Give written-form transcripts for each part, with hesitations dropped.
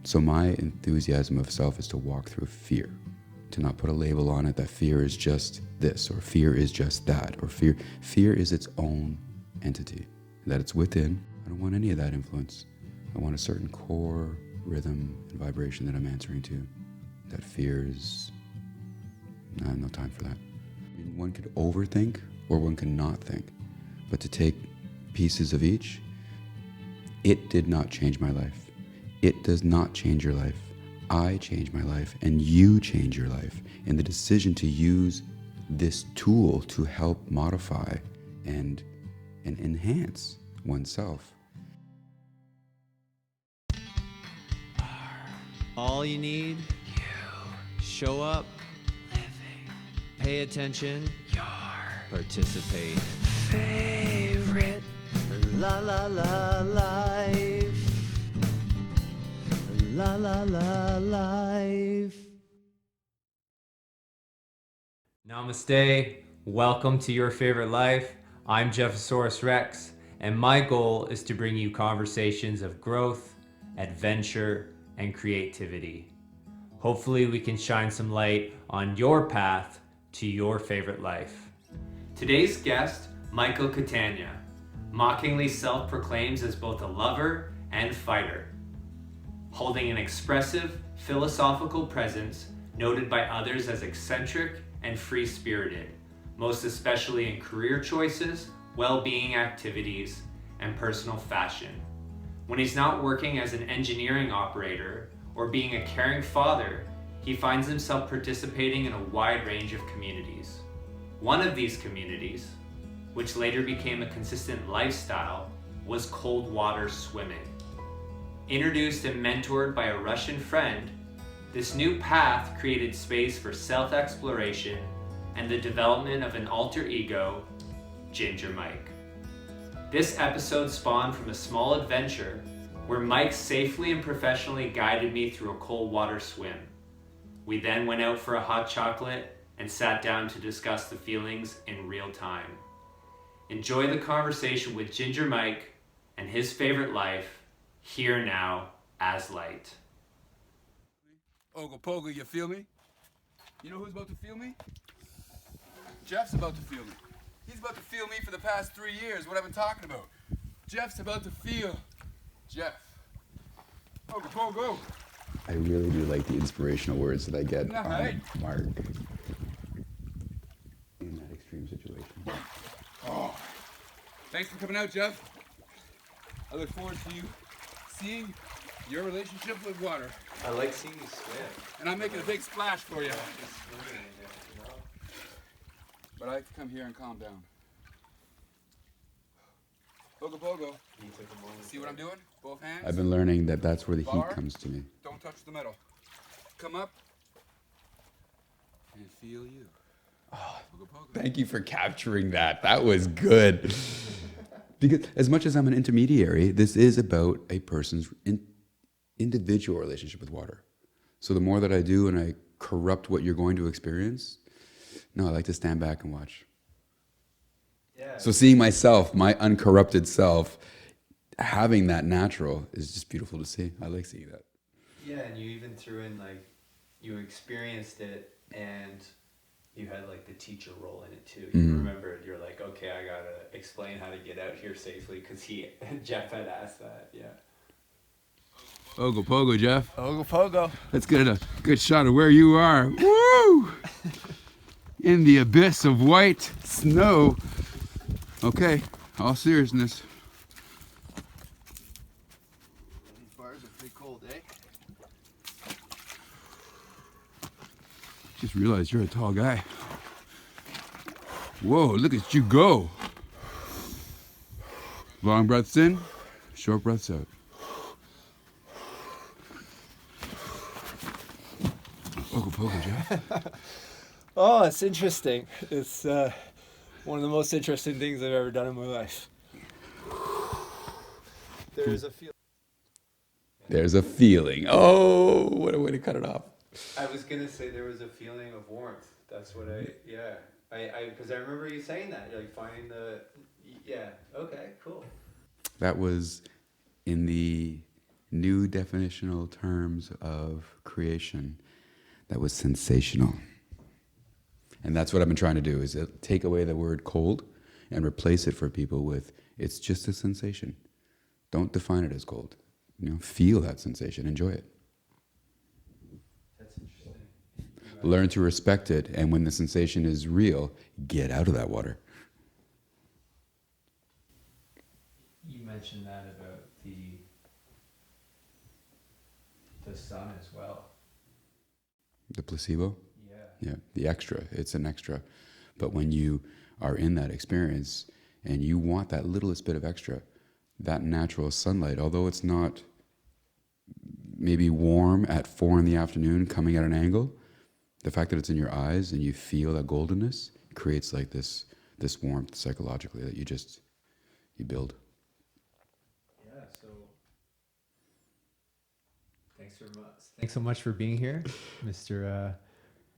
So my enthusiasm of self is to walk through fear, to not put a label on it that fear is just this, or fear is just that, or fear is its own entity, that it's within. I don't want any of that influence. I want a certain core rhythm and vibration that I'm answering to. That fear is, no time for that. I mean, one could overthink or one can not think, but to take pieces of each, it did not change my life. It does not change your life. I change my life and you change your life. And the decision to use this tool to help modify and enhance oneself. All you need, show up, pay attention, participate. Favorite la la la life. La la la life. Namaste. Welcome to Your Favorite Life. I'm Jeffosaurus Rex, and my goal is to bring you conversations of growth, adventure, and creativity. Hopefully we can shine some light on your path to your favorite life. Today's guest, Michael Catania, mockingly self-proclaims as both a lover and fighter, holding an expressive, philosophical presence noted by others as eccentric and free-spirited, most especially in career choices, well-being activities, and personal fashion. When he's not working as an engineering operator or being a caring father, he finds himself participating in a wide range of communities. One of these communities, which later became a consistent lifestyle, was cold water swimming. Introduced and mentored by a Russian friend, this new path created space for self-exploration and the development of an alter ego, Ginger Mike. This episode spawned from a small adventure where Mike safely and professionally guided me through a cold water swim. We then went out for a hot chocolate and sat down to discuss the feelings in real time. Enjoy the conversation with Ginger Mike and his favorite life, here now as light. Ogopogo, you feel me? You know who's about to feel me? Jeff's about to feel me. He's about to feel me for the past 3 years, what I've been talking about. Jeff's about to feel Jeff. Ogopogo. I really do like the inspirational words that I get No, on right? Mark in that extreme situation. Oh. Thanks for coming out, Jeff. I look forward to you seeing your relationship with water. I like seeing you swim. And I'm making a big splash for you. But I like to come here and calm down. Ogopogo. See what I'm doing? Both hands. I've been learning that that's where the Bar. heat comes to me. Don't touch the metal. Come up and feel you. Ogopogo. Thank you for capturing that. That was good. Because as much as I'm an intermediary, this is about a person's individual relationship with water. So the more that I do and I corrupt what you're going to experience, no, I like to stand back and watch. Yeah. So seeing myself, my uncorrupted self, having that natural is just beautiful to see. I like seeing that. Yeah, and you even threw in like, you experienced it and you had like the teacher role in it too. You remembered, you're like, okay, I gotta explain how to get out here safely because Jeff had asked that, yeah. Ogopogo, Jeff. Ogopogo. Let's get a good shot of where you are. Woo! In the abyss of white snow. Okay, all seriousness. These bars are pretty cold, eh? Just realized you're a tall guy. Whoa, look at you go. Long breaths in, short breaths out. Ogopogo, Jeff. Oh, it's interesting. It's one of the most interesting things I've ever done in my life. There's a feeling. There's a feeling. Oh, what a way to cut it off. I was gonna say there was a feeling of warmth. That's what because I remember you saying that, like finding okay, cool. That was in the new definitional terms of creation that was sensational. And that's what I've been trying to do, is take away the word cold and replace it for people with, it's just a sensation. Don't define it as cold. Feel that sensation, enjoy it. That's interesting. Learn to respect it, and when the sensation is real, get out of that water. You mentioned that about the sun as well. The placebo? Yeah. Yeah, the extra. It's an extra. But when you are in that experience and you want that littlest bit of extra, that natural sunlight, although it's not maybe warm at 4 p.m. coming at an angle, the fact that it's in your eyes and you feel that goldenness creates like this warmth psychologically that you build. Yeah, so thanks so much for being here, Mr.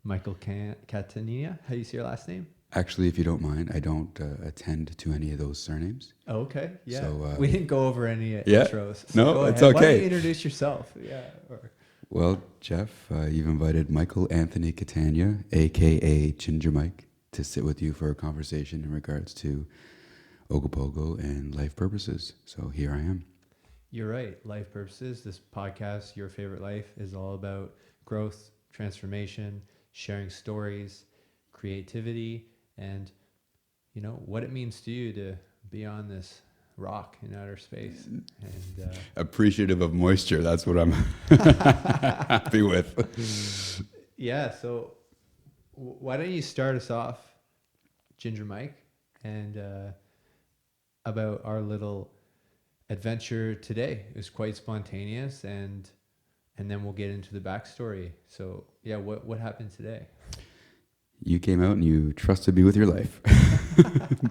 Michael Catania. How do you say your last name? Actually, if you don't mind, I don't attend to any of those surnames. Oh, okay, yeah. So, we didn't go over any yeah. intros. So No, go it's ahead. Why don't okay. you introduce yourself? Yeah. Well, Jeff, you've invited Michael Anthony Catania, a.k.a. Ginger Mike, to sit with you for a conversation in regards to ogopogo and life purposes. So here I am. You're right. Life purposes. This podcast, Your Favorite Life, is all about growth, transformation, sharing stories, creativity, and what it means to you to be on this rock in outer space. And Appreciative of moisture. That's what I'm happy with. yeah. So why don't you start us off, Ginger Mike, and about our little adventure today. It was quite spontaneous, and then we'll get into the backstory. So yeah, what happened today? You came out and you trusted me with your life,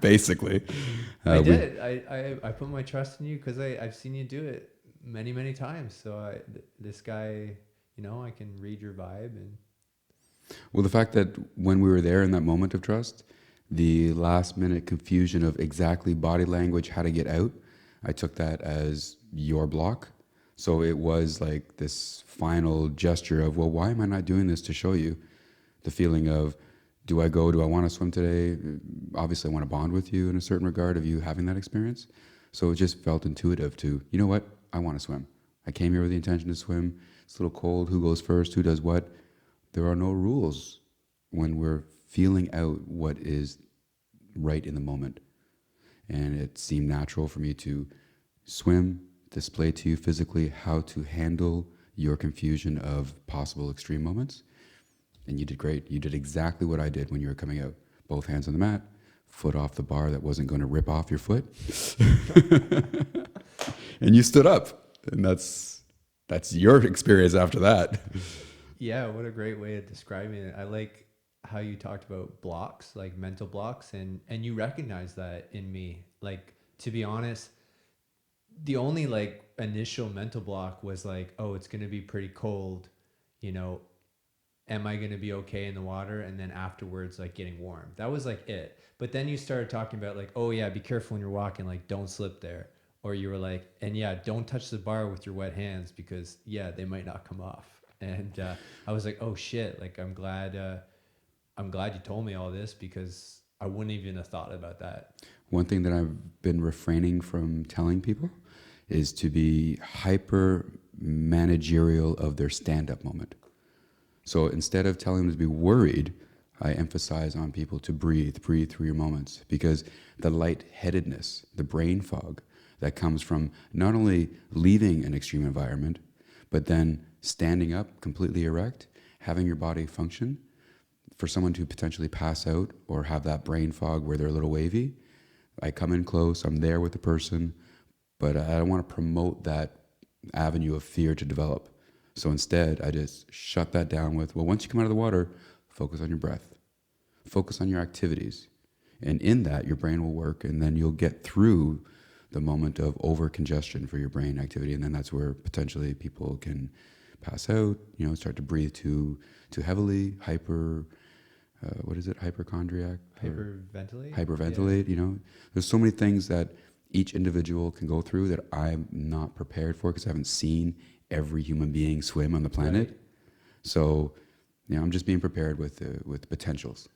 basically. I did. I put my trust in you because I've seen you do it many times. So this guy, I can read your vibe. And Well, the fact that when we were there in that moment of trust, the last minute confusion of exactly body language, how to get out, I took that as your block. So it was like this final gesture of, well, why am I not doing this to show you? The feeling of, do I want to swim today? Obviously I want to bond with you in a certain regard of you having that experience. So it just felt intuitive to, you know what? I want to swim. I came here with the intention to swim. It's a little cold. Who goes first? Who does what? There are no rules when we're feeling out what is right in the moment. And it seemed natural for me to swim, display to you physically how to handle your confusion of possible extreme moments. And you did great. You did exactly what I did when you were coming out. Both hands on the mat, foot off the bar that wasn't going to rip off your foot. And you stood up. And that's your experience after that. yeah, what a great way of describing it. I like how you talked about blocks, like mental blocks, and you recognize that in me. Like, to be honest, the only like initial mental block was like, oh, it's going to be pretty cold, am I going to be okay in the water? And then afterwards, like getting warm. That was like it. But then you started talking about like, oh yeah, be careful when you're walking, like don't slip there. Or you were like, and yeah, don't touch the bar with your wet hands because yeah, they might not come off. And I was like, oh shit, like I'm glad you told me all this because I wouldn't even have thought about that. One thing that I've been refraining from telling people is to be hyper managerial of their stand-up moment. So instead of telling them to be worried, I emphasize on people to breathe through your moments, because the lightheadedness, the brain fog that comes from not only leaving an extreme environment, but then standing up completely erect, having your body function, for someone to potentially pass out or have that brain fog where they're a little wavy, I come in close, I'm there with the person, but I don't want to promote that avenue of fear to develop. So instead, I just shut that down with, well, once you come out of the water, focus on your breath. Focus on your activities. And in that, your brain will work, and then you'll get through the moment of over-congestion for your brain activity, and then that's where potentially people can pass out, start to breathe too heavily, hypochondriac? Hyperventilate? Hyperventilate, There's so many things that each individual can go through that I'm not prepared for because I haven't seen every human being swim on the planet. Right. So, I'm just being prepared with potentials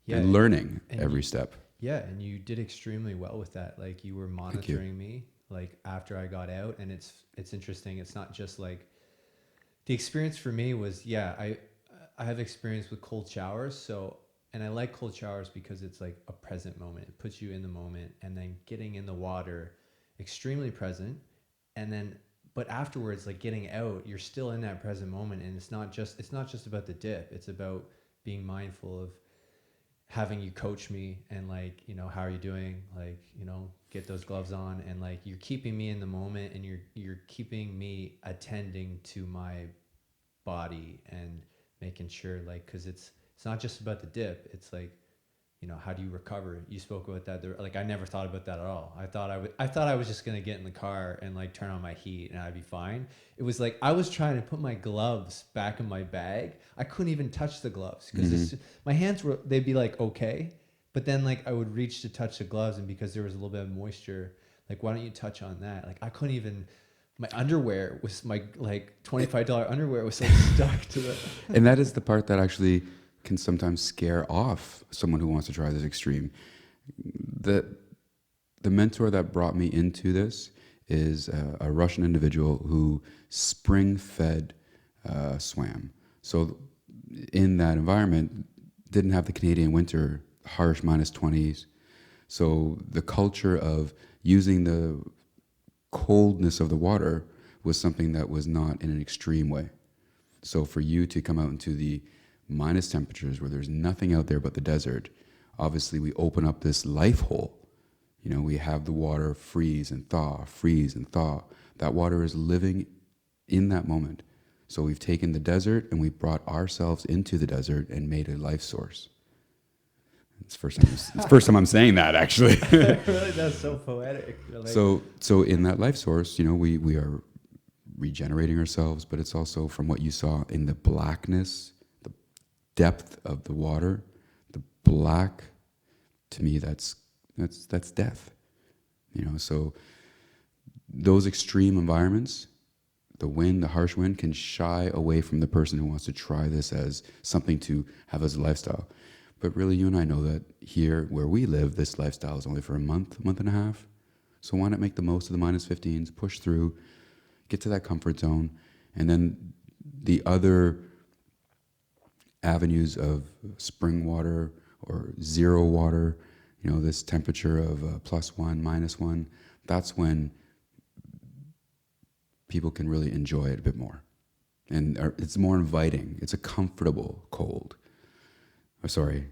Yeah, and learning and every you- step. Yeah, and you did extremely well with that. Like you were monitoring me like after I got out, and it's interesting. It's not just like the experience for me was I have experience with cold showers, so and I like cold showers because it's like a present moment. It puts you in the moment, and then getting in the water, extremely present, and then but afterwards, like getting out, you're still in that present moment, and it's not just about the dip. It's about being mindful of having you coach me and like, how are you doing? Like, get those gloves on, and like you're keeping me in the moment, and you're keeping me attending to my body and making sure like, cause it's not just about the dip. It's like, how do you recover? You spoke about that. Like, I never thought about that at all. I thought I was just going to get in the car and like turn on my heat and I'd be fine. It was like, I was trying to put my gloves back in my bag. I couldn't even touch the gloves because my hands they'd be like, okay. But then like I would reach to touch the gloves, and because there was a little bit of moisture, like, why don't you touch on that? Like I couldn't even, my underwear was my like $25 underwear was like stuck to the. And that is the part that actually can sometimes scare off someone who wants to try this extreme. The mentor that brought me into this is a Russian individual who spring-fed swam. So in that environment, didn't have the Canadian winter, harsh -20s. So the culture of using the coldness of the water was something that was not in an extreme way. So for you to come out into the minus temperatures where there's nothing out there but the desert, obviously we open up this life hole. We have the water freeze and thaw, freeze and thaw. That water is living in that moment. So we've taken the desert and we've brought ourselves into the desert and made a life source. It's the first time I'm saying that, actually. Really, that's so poetic. Like, So in that life source, we are regenerating ourselves, but it's also from what you saw in the blackness, the depth of the water, the black. To me, that's death. So those extreme environments, the wind, the harsh wind, can shy away from the person who wants to try this as something to have as a lifestyle. But really, you and I know that here where we live, this lifestyle is only for a month and a half. So why not make the most of the -15s, push through, get to that comfort zone, and then the other avenues of spring water or zero water, this temperature of +1, -1, that's when people can really enjoy it a bit more. And it's more inviting. It's a comfortable cold.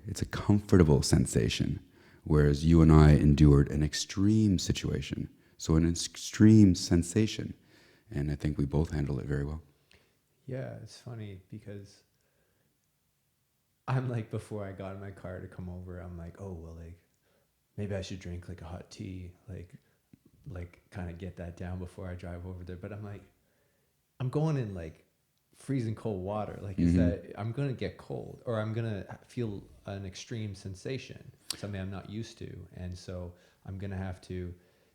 It's a comfortable sensation, whereas you and I endured an extreme situation. So an extreme sensation. And I think we both handle it very well. yeah, it's funny because I'm like, before I got in my car to come over, I'm like, oh, well, like, maybe I should drink like a hot tea, like kind of get that down before I drive over there. But I'm like, I'm going in like freezing cold water. Like, is that, I'm going to get cold, or I'm going to feel an extreme sensation, something I'm not used to. And so I'm going to have to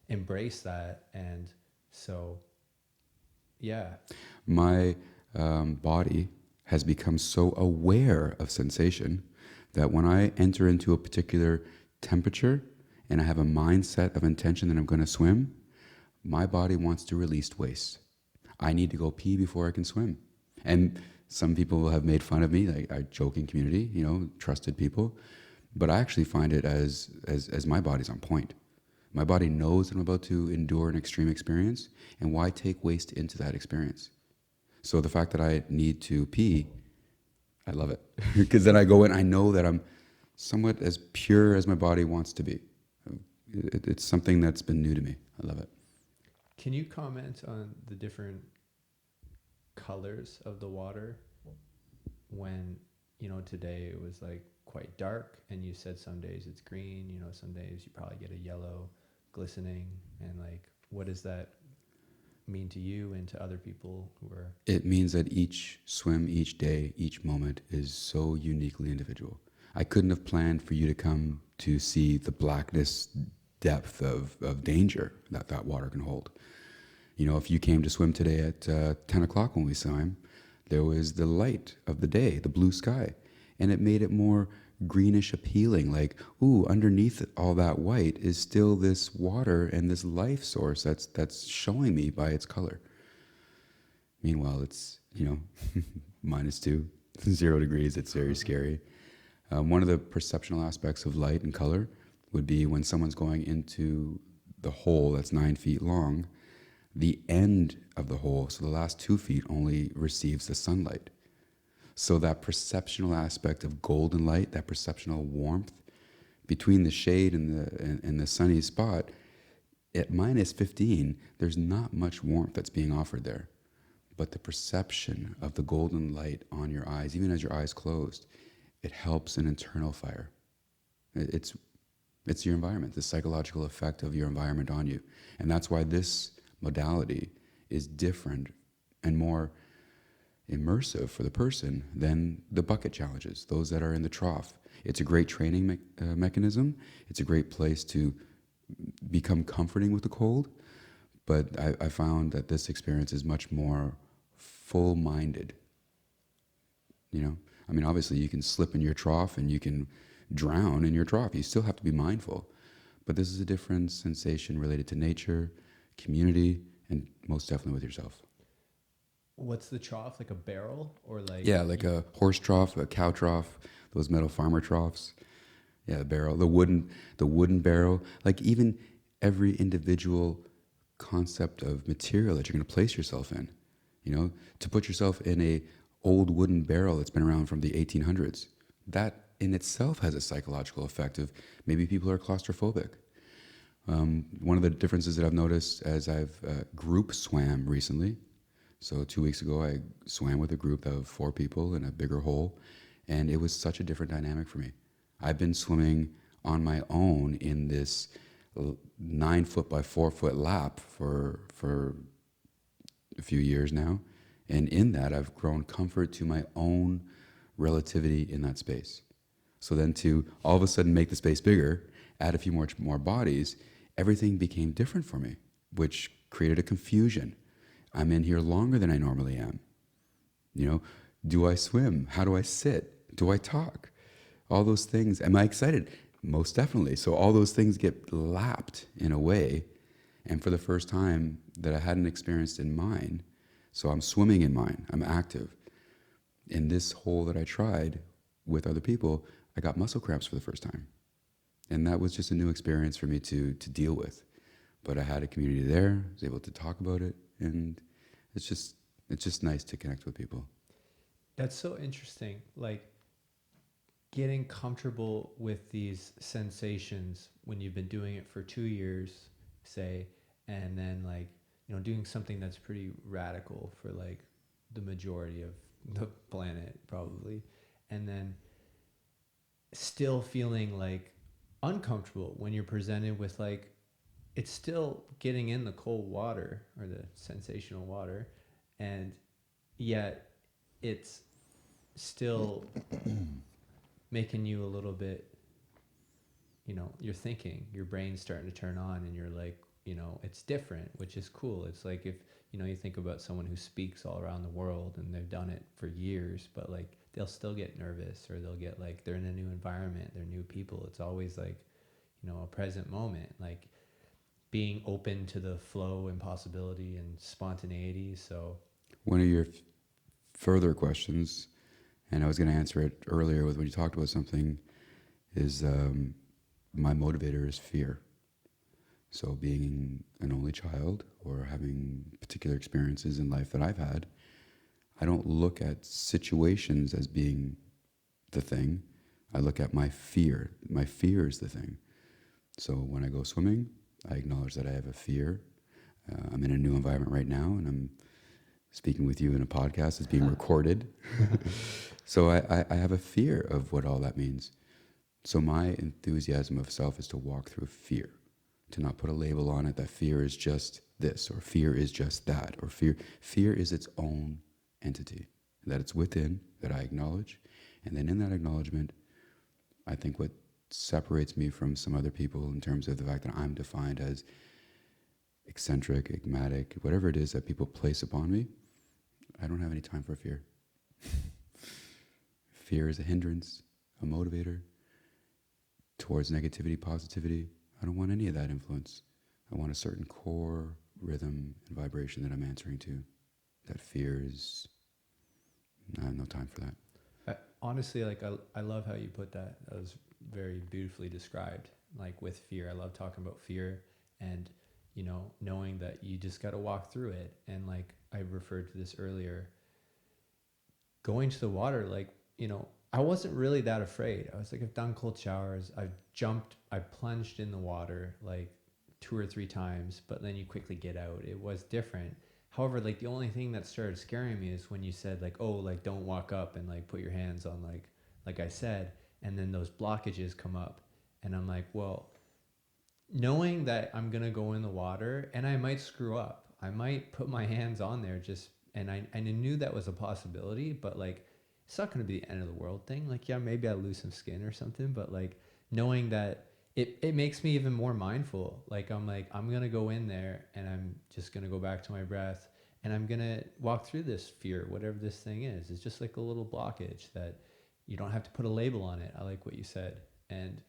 embrace that. And so, yeah. My body has become so aware of sensation that when I enter into a particular temperature and I have a mindset of intention that I'm going to swim, my body wants to release waste. I need to go pee before I can swim. And some people have made fun of me, like our joking community, trusted people. But I actually find it as my body's on point. My body knows that I'm about to endure an extreme experience, and why take waste into that experience? So the fact that I need to pee, I love it. Because then I go in, I know that I'm somewhat as pure as my body wants to be. It's something that's been new to me. I love it. Can you comment on the different colors of the water when, today it was like quite dark, and you said some days it's green, some days you probably get a yellow glistening, and like, what does that mean to you and to other people who are... It means that each swim, each day, each moment is so uniquely individual. I couldn't have planned for you to come to see the blackness depth of danger that that water can hold. You know, if you came to swim today at 10 o'clock when we swam, there was the light of the day, the blue sky, and it made it more greenish appealing, like, ooh, underneath all that white is still this water and this life source that's showing me by its color. Meanwhile, it's, you know, -2, 0 degrees, it's very scary. One of the perceptual aspects of light and color would be when someone's going into the hole that's 9 feet long, the end of the hole, so the last 2 feet, only receives the sunlight. So that perceptual aspect of golden light, that perceptual warmth between the shade and the sunny spot, at -15, there's not much warmth that's being offered there. But the perception of the golden light on your eyes, even as your eyes closed, it helps an internal fire. It's your environment, the psychological effect of your environment on you. And that's why this modality is different and more immersive for the person than the bucket challenges, those that are in the trough. It's a great training mechanism. It's a great place to become comforting with the cold. But I found that this experience is much more full-minded. You know, I mean, obviously you can slip in your trough and you can drown in your trough. You still have to be mindful. But this is a different sensation related to nature, community, and most definitely with yourself. What's the trough? Like a barrel or like? Yeah, like a horse trough, a cow trough, those metal farmer troughs. Yeah, the barrel, the wooden barrel. Like even every individual concept of material that you're going to place yourself in. You know, to put yourself in a old wooden barrel that's been around from the 1800s, that in itself has a psychological effect of maybe people are claustrophobic. One of the differences that I've noticed as I've group swam recently, so 2 weeks ago I swam with a group of 4 people in a bigger hole, and it was such a different dynamic for me. I've been swimming on my own in this 9 foot by 4 foot lap for a few years now, and in that I've grown comfort to my own relativity in that space. So then to all of a sudden make the space bigger, add a few more bodies, everything became different for me, which created a confusion. I'm in here longer than I normally am. You know, do I swim? How do I sit? Do I talk? All those things. Am I excited? Most definitely. So all those things get lapped in a way. And for the first time that I hadn't experienced in mine, so I'm swimming in mine, I'm active. In this hole that I tried with other people, I got muscle cramps for the first time. And that was just a new experience for me to deal with. But I had a community there, I was able to talk about it, and it's just nice to connect with people. That's so interesting. Like getting comfortable with these sensations when you've been doing it for 2 years, say, and then like, you know, doing something that's pretty radical for like the majority of the planet probably, and then still feeling like uncomfortable when you're presented with like, it's still getting in the cold water or the sensational water, and yet it's still making you a little bit, you know, you're thinking, your brain's starting to turn on, and you're like, you know, it's different, which is cool. It's like if, you know, you think about someone who speaks all around the world and they've done it for years, but like they'll still get nervous, or they'll get like, they're in a new environment, they're new people. It's always like, you know, a present moment, like being open to the flow and possibility and spontaneity. So One of your further questions, and I was going to answer it earlier with when you talked about something, is my motivator is fear. So being an only child or having particular experiences in life that I've had, I don't look at situations as being the thing. I look at my fear. My fear is the thing. So when I go swimming, I acknowledge that I have a fear. I'm in a new environment right now, and I'm speaking with you in a podcast. It's being recorded. So I have a fear of what all that means. So my enthusiasm of self is to walk through fear, to not put a label on it that fear is just this, or fear is just that, or fear is its own entity, that it's within, that I acknowledge. And then in that acknowledgement, I think what separates me from some other people in terms of the fact that I'm defined as eccentric, enigmatic, whatever it is that people place upon me. I don't have any time for fear. Fear is a hindrance, a motivator towards negativity, positivity. I don't want any of that influence. I want a certain core rhythm and vibration that I'm answering to. That fear is, I have no time for that. Honestly, like I love how you put that. That was very beautifully described. Like with fear, I love talking about fear and, you know, knowing that you just got to walk through it. And like I referred to this earlier, going to the water, like, you know, I wasn't really that afraid. I was like, I've done cold showers. I plunged in the water like 2 or 3 times, but then you quickly get out. It was different. However, like the only thing that started scaring me is when you said like, oh, like don't walk up and like put your hands on like I said, and then those blockages come up. And I'm like, well, knowing that I'm going to go in the water and I might screw up, I might put my hands on there and I knew that was a possibility, but like, it's not going to be the end of the world thing. Like, yeah, maybe I lose some skin or something, but like knowing that it makes me even more mindful. Like, I'm going to go in there and I'm just going to go back to my breath and I'm going to walk through this fear, whatever this thing is. It's just like a little blockage that you don't have to put a label on it. I like what you said. And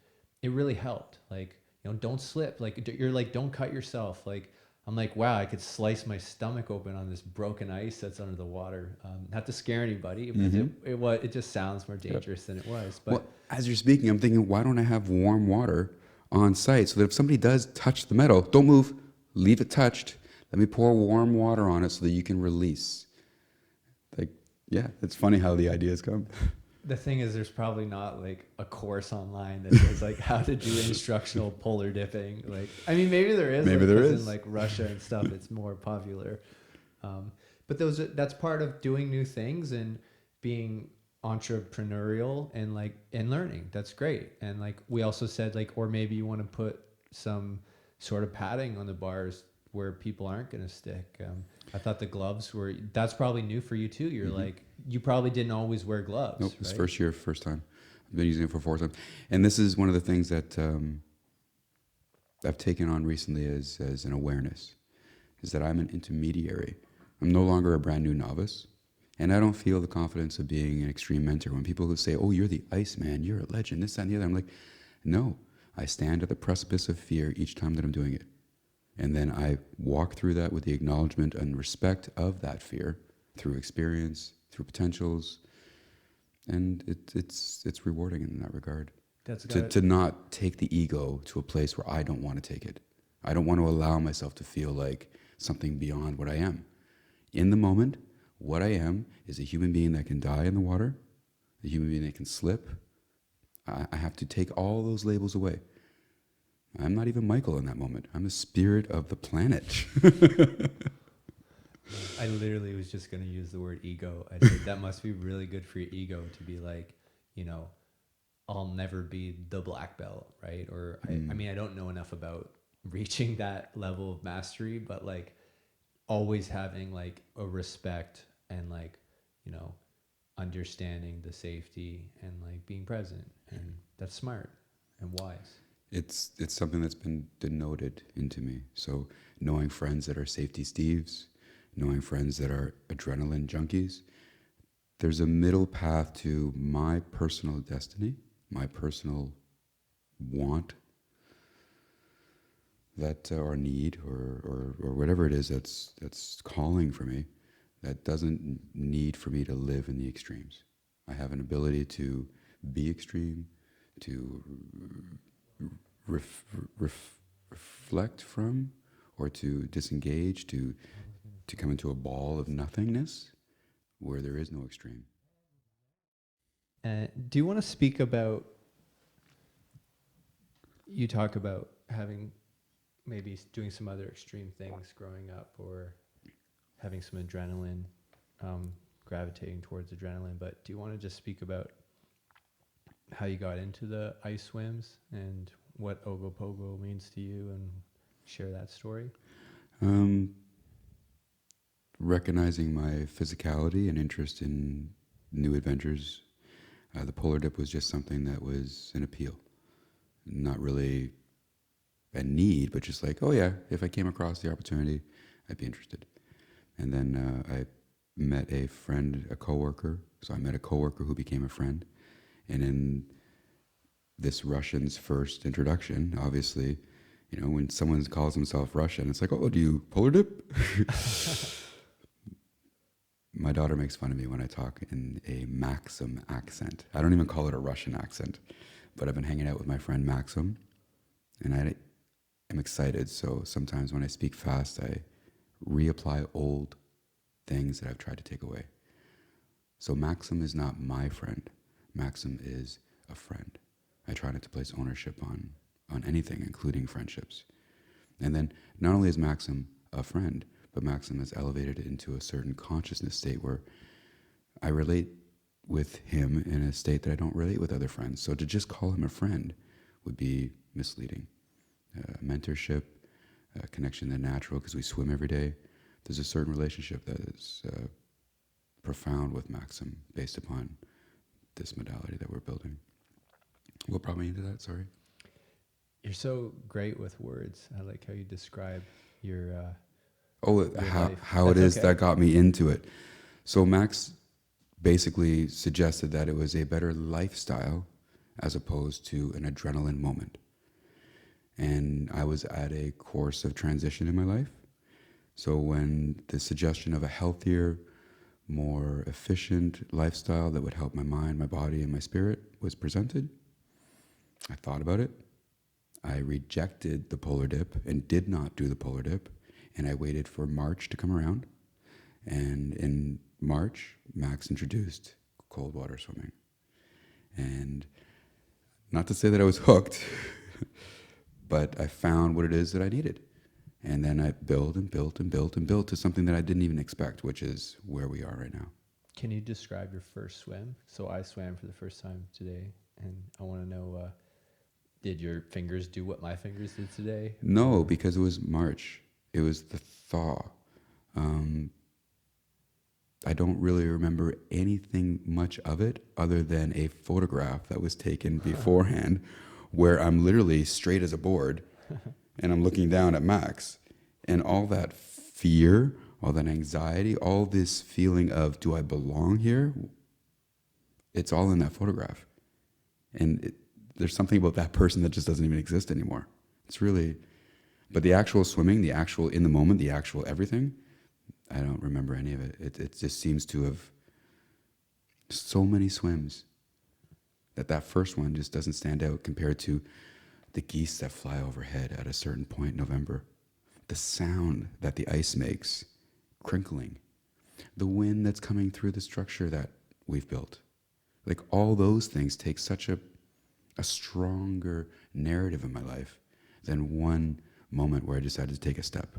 it really helped. Like, you know, don't slip. Like, you're like, don't cut yourself. Like, I'm like, wow, I could slice my stomach open on this broken ice that's under the water. Not to scare anybody, but it just sounds more dangerous than it was. But well, as you're speaking, I'm thinking, why don't I have warm water on site so that if somebody does touch the metal, don't move, leave it touched. Let me pour warm water on it so that you can release. Like, yeah, it's funny how the ideas come. The thing is, there's probably not like a course online that says like how to do instructional polar dipping. Like, I mean, maybe there is. Maybe like, there is. In like Russia and stuff, it's more popular. But that's part of doing new things and being entrepreneurial and like and learning. That's great. And like we also said, like, or maybe you want to put some sort of padding on the bars where people aren't going to stick. I thought the gloves that's probably new for you too. You're like, you probably didn't always wear gloves. Nope, it's right? first time. I've been using it for 4 times. And this is one of the things that I've taken on recently as an awareness, is that I'm an intermediary. I'm no longer a brand new novice. And I don't feel the confidence of being an extreme mentor. When people say, oh, you're the Iceman, you're a legend, this, that, and the other, I'm like, no, I stand at the precipice of fear each time that I'm doing it. And then I walk through that with the acknowledgement and respect of that fear through experience, through potentials. And it's rewarding in that regard. To not take the ego to a place where I don't want to take it. I don't want to allow myself to feel like something beyond what I am. In the moment, what I am is a human being that can die in the water, a human being that can slip. I have to take all those labels away. I'm not even Michael in that moment. I'm the spirit of the planet. I literally was just going to use the word ego. I said, that must be really good for your ego to be like, you know, I'll never be the black belt, right? Or I mean, I don't know enough about reaching that level of mastery, but like always having like a respect and like, you know, understanding the safety and like being present. And that's smart and wise. It's something that's been denoted into me. So knowing friends that are safety Steves, knowing friends that are adrenaline junkies, there's a middle path to my personal destiny, my personal want that or need or whatever it is that's calling for me, that doesn't need for me to live in the extremes. I have an ability to be extreme, to reflect from, or to disengage, to come into a ball of nothingness where there is no extreme. Do you want to speak about, you talk about having maybe doing some other extreme things growing up or having some adrenaline, gravitating towards adrenaline, but do you want to just speak about how you got into the ice swims and what ogopogo means to you and share that story? Recognizing my physicality and interest in new adventures, the polar dip was just something that was an appeal. not really a need, but just like, oh yeah, if I came across the opportunity, I'd be interested. And then I met a friend, a coworker. So I met a coworker who became a friend. And in this Russian's first introduction, obviously, you know, when someone calls himself Russian, it's like, oh, do you polar dip? My daughter makes fun of me when I talk in a Maxim accent. I don't even call it a Russian accent, but I've been hanging out with my friend Maxim, and I am excited. So sometimes when I speak fast, I reapply old things that I've tried to take away. So Maxim is not my friend. Maxim is a friend. I try not to place ownership on anything, including friendships. And then not only is Maxim a friend, but Maxim has elevated it into a certain consciousness state where I relate with him in a state that I don't relate with other friends. So to just call him a friend would be misleading. Mentorship, connection to the natural, because we swim every day. There's a certain relationship that is profound with Maxim based upon this modality that we're building. What brought me into that? Sorry. You're so great with words. I like how you describe your how it is that got me into it. So Max basically suggested that it was a better lifestyle as opposed to an adrenaline moment. And I was at a course of transition in my life. So when the suggestion of a healthier, more efficient lifestyle that would help my mind, my body, and my spirit was presented, I thought about it. I rejected the polar dip and did not do the polar dip. And I waited for March to come around. And in March, Max introduced cold water swimming. And not to say that I was hooked, but I found what it is that I needed. And then I built and built and built and built to something that I didn't even expect, which is where we are right now. Can you describe your first swim? So I swam for the first time today, and I want to know, did your fingers do what my fingers did today? No, because it was March. It was the thaw. I don't really remember anything much of it other than a photograph that was taken beforehand where I'm literally straight as a board and I'm looking down at Max, and all that fear, all that anxiety, all this feeling of, do I belong here? It's all in that photograph. And there's something about that person that just doesn't even exist anymore. It's really... But the actual swimming, the actual in the moment, the actual everything, I don't remember any of it. It just seems to have so many swims that first one just doesn't stand out compared to the geese that fly overhead at a certain point in November, the sound that the ice makes, crinkling, the wind that's coming through the structure that we've built. Like all those things take such a stronger narrative in my life than one moment where I decided to take a step.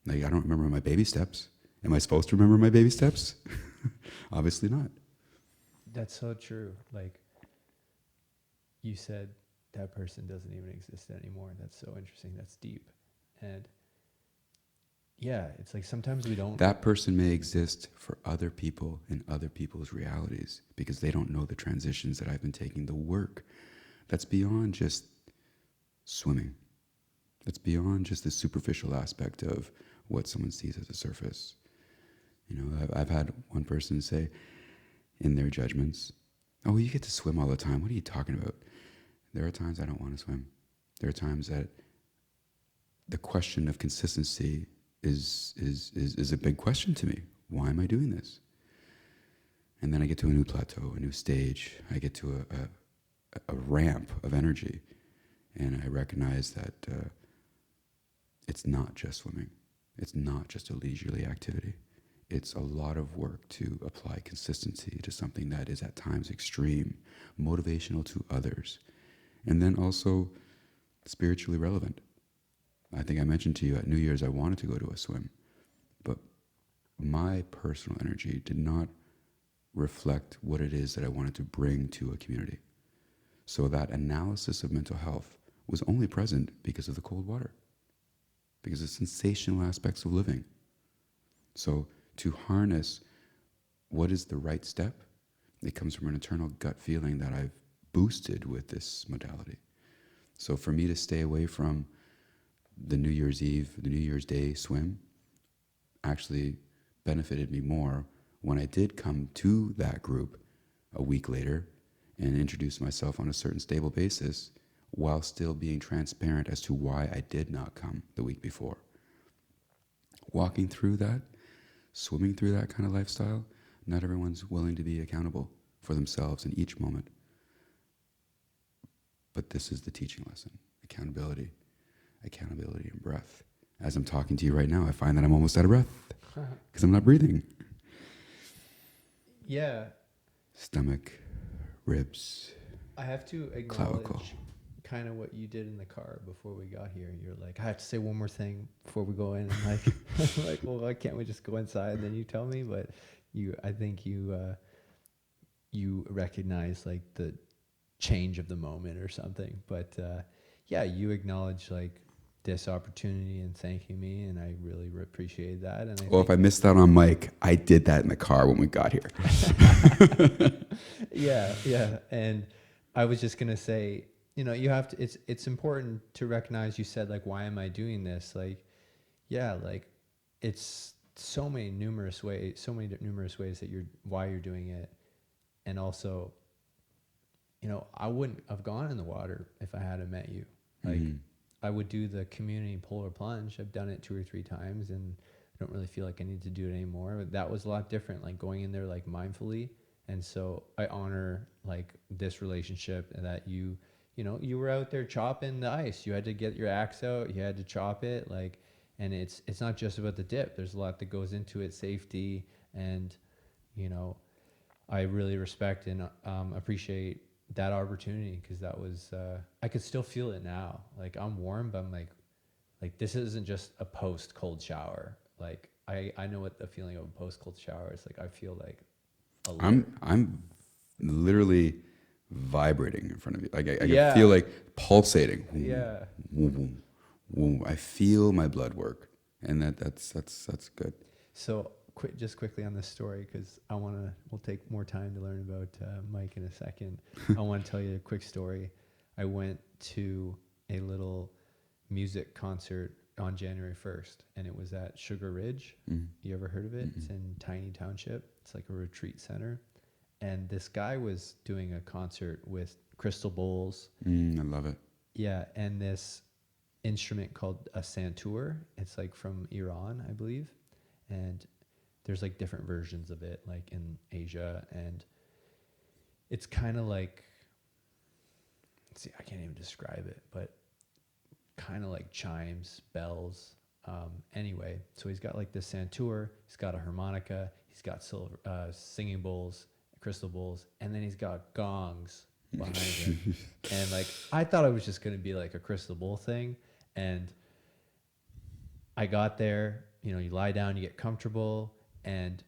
Like, I don't remember my baby steps. Am I supposed to remember my baby steps? Obviously not. That's so true. Like, you said that person doesn't even exist anymore. That's so interesting. That's deep. And yeah, it's like sometimes we don't... That person may exist for other people in other people's realities because they don't know the transitions that I've been taking, the work that's beyond just swimming. It's beyond just the superficial aspect of what someone sees at the surface. You know, I've had one person say in their judgments, oh, you get to swim all the time. What are you talking about? There are times I don't want to swim. There are times that the question of consistency is a big question to me. Why am I doing this? And then I get to a new plateau, a new stage. I get to a ramp of energy. And I recognize that it's not just swimming. It's not just a leisurely activity. It's a lot of work to apply consistency to something that is at times extreme, motivational to others, and then also spiritually relevant. I think I mentioned to you at New Year's I wanted to go to a swim, but my personal energy did not reflect what it is that I wanted to bring to a community. So that analysis of mental health was only present because of the cold water, because of sensational aspects of living. So to harness what is the right step, it comes from an internal gut feeling that I've boosted with this modality. So for me to stay away from the New Year's Eve, the New Year's Day swim actually benefited me more when I did come to that group a week later and introduce myself on a certain stable basis while still being transparent as to why I did not come the week before. Walking through that, swimming through that kind of lifestyle, not everyone's willing to be accountable for themselves in each moment. But this is the teaching lesson, accountability and breath. As I'm talking to you right now, I find that I'm almost out of breath because I'm not breathing. Yeah. Stomach, ribs. I have to acknowledge clavicle. kind of what you did in the car before we got here. You're like, I have to say one more thing before we go in. And like, I'm like, well, why can't we just go inside? And then you tell me, but I think you recognize like the change of the moment or something. But yeah, you acknowledge like this opportunity and thanking me, and I really appreciate that. And Well, if I missed out on Mike, I did that in the car when we got here. Yeah. And I was just gonna say, you have to. It's important to recognize. You said like, why am I doing this? Like, yeah, like it's so many numerous ways that why you're doing it, and also, I wouldn't have gone in the water if I hadn't met you. Like, I would do the community polar plunge. I've done it 2 or 3 times, and I don't really feel like I need to do it anymore. But that was a lot different, like going in there like mindfully. And so I honor like this relationship, and that you were out there chopping the ice. You had to get your axe out. You had to chop it, like, and it's not just about the dip. There's a lot that goes into it, safety, and I really respect and appreciate that opportunity, because that was I could still feel it now. Like I'm warm, but I'm like this isn't just a post cold shower. Like I know what the feeling of a post cold shower is. Like I feel like I'm literally vibrating in front of you. Like I can feel like pulsating. Yeah. Boom, boom. I feel my blood work, and that's good. So just quickly on this story, because we'll take more time to learn about Mike in a second. I want to tell you a quick story. I went to a little music concert on January 1st, and it was at Sugar Ridge. You ever heard of it? It's in Tiny Township. It's like a retreat center. And this guy was doing a concert with crystal bowls. I love it. Yeah, and this instrument called a santur. It's like from Iran, I believe. And there's like different versions of it, like in Asia, and it's kind of like, I can't even describe it, but kind of like chimes, bells. Anyway, so he's got like this santur, he's got a harmonica, he's got silver singing bowls, crystal bowls, and then he's got gongs behind him. And like, I thought it was just going to be like a crystal bowl thing, and I got there. You lie down, you get comfortable. And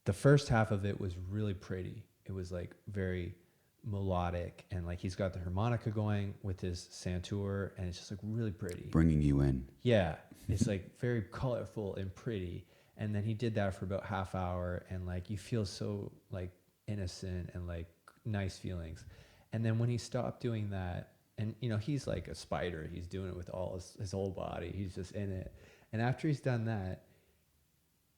the first half of it was really pretty. It was like very melodic, and like he's got the harmonica going with his santur, and it's just like really pretty. Bringing you in. Yeah, it's like very colorful and pretty. And then he did that for about half hour, and like you feel so like innocent and like nice feelings. And then when he stopped doing that, and he's like a spider, he's doing it with all his whole body. He's just in it. And after he's done that,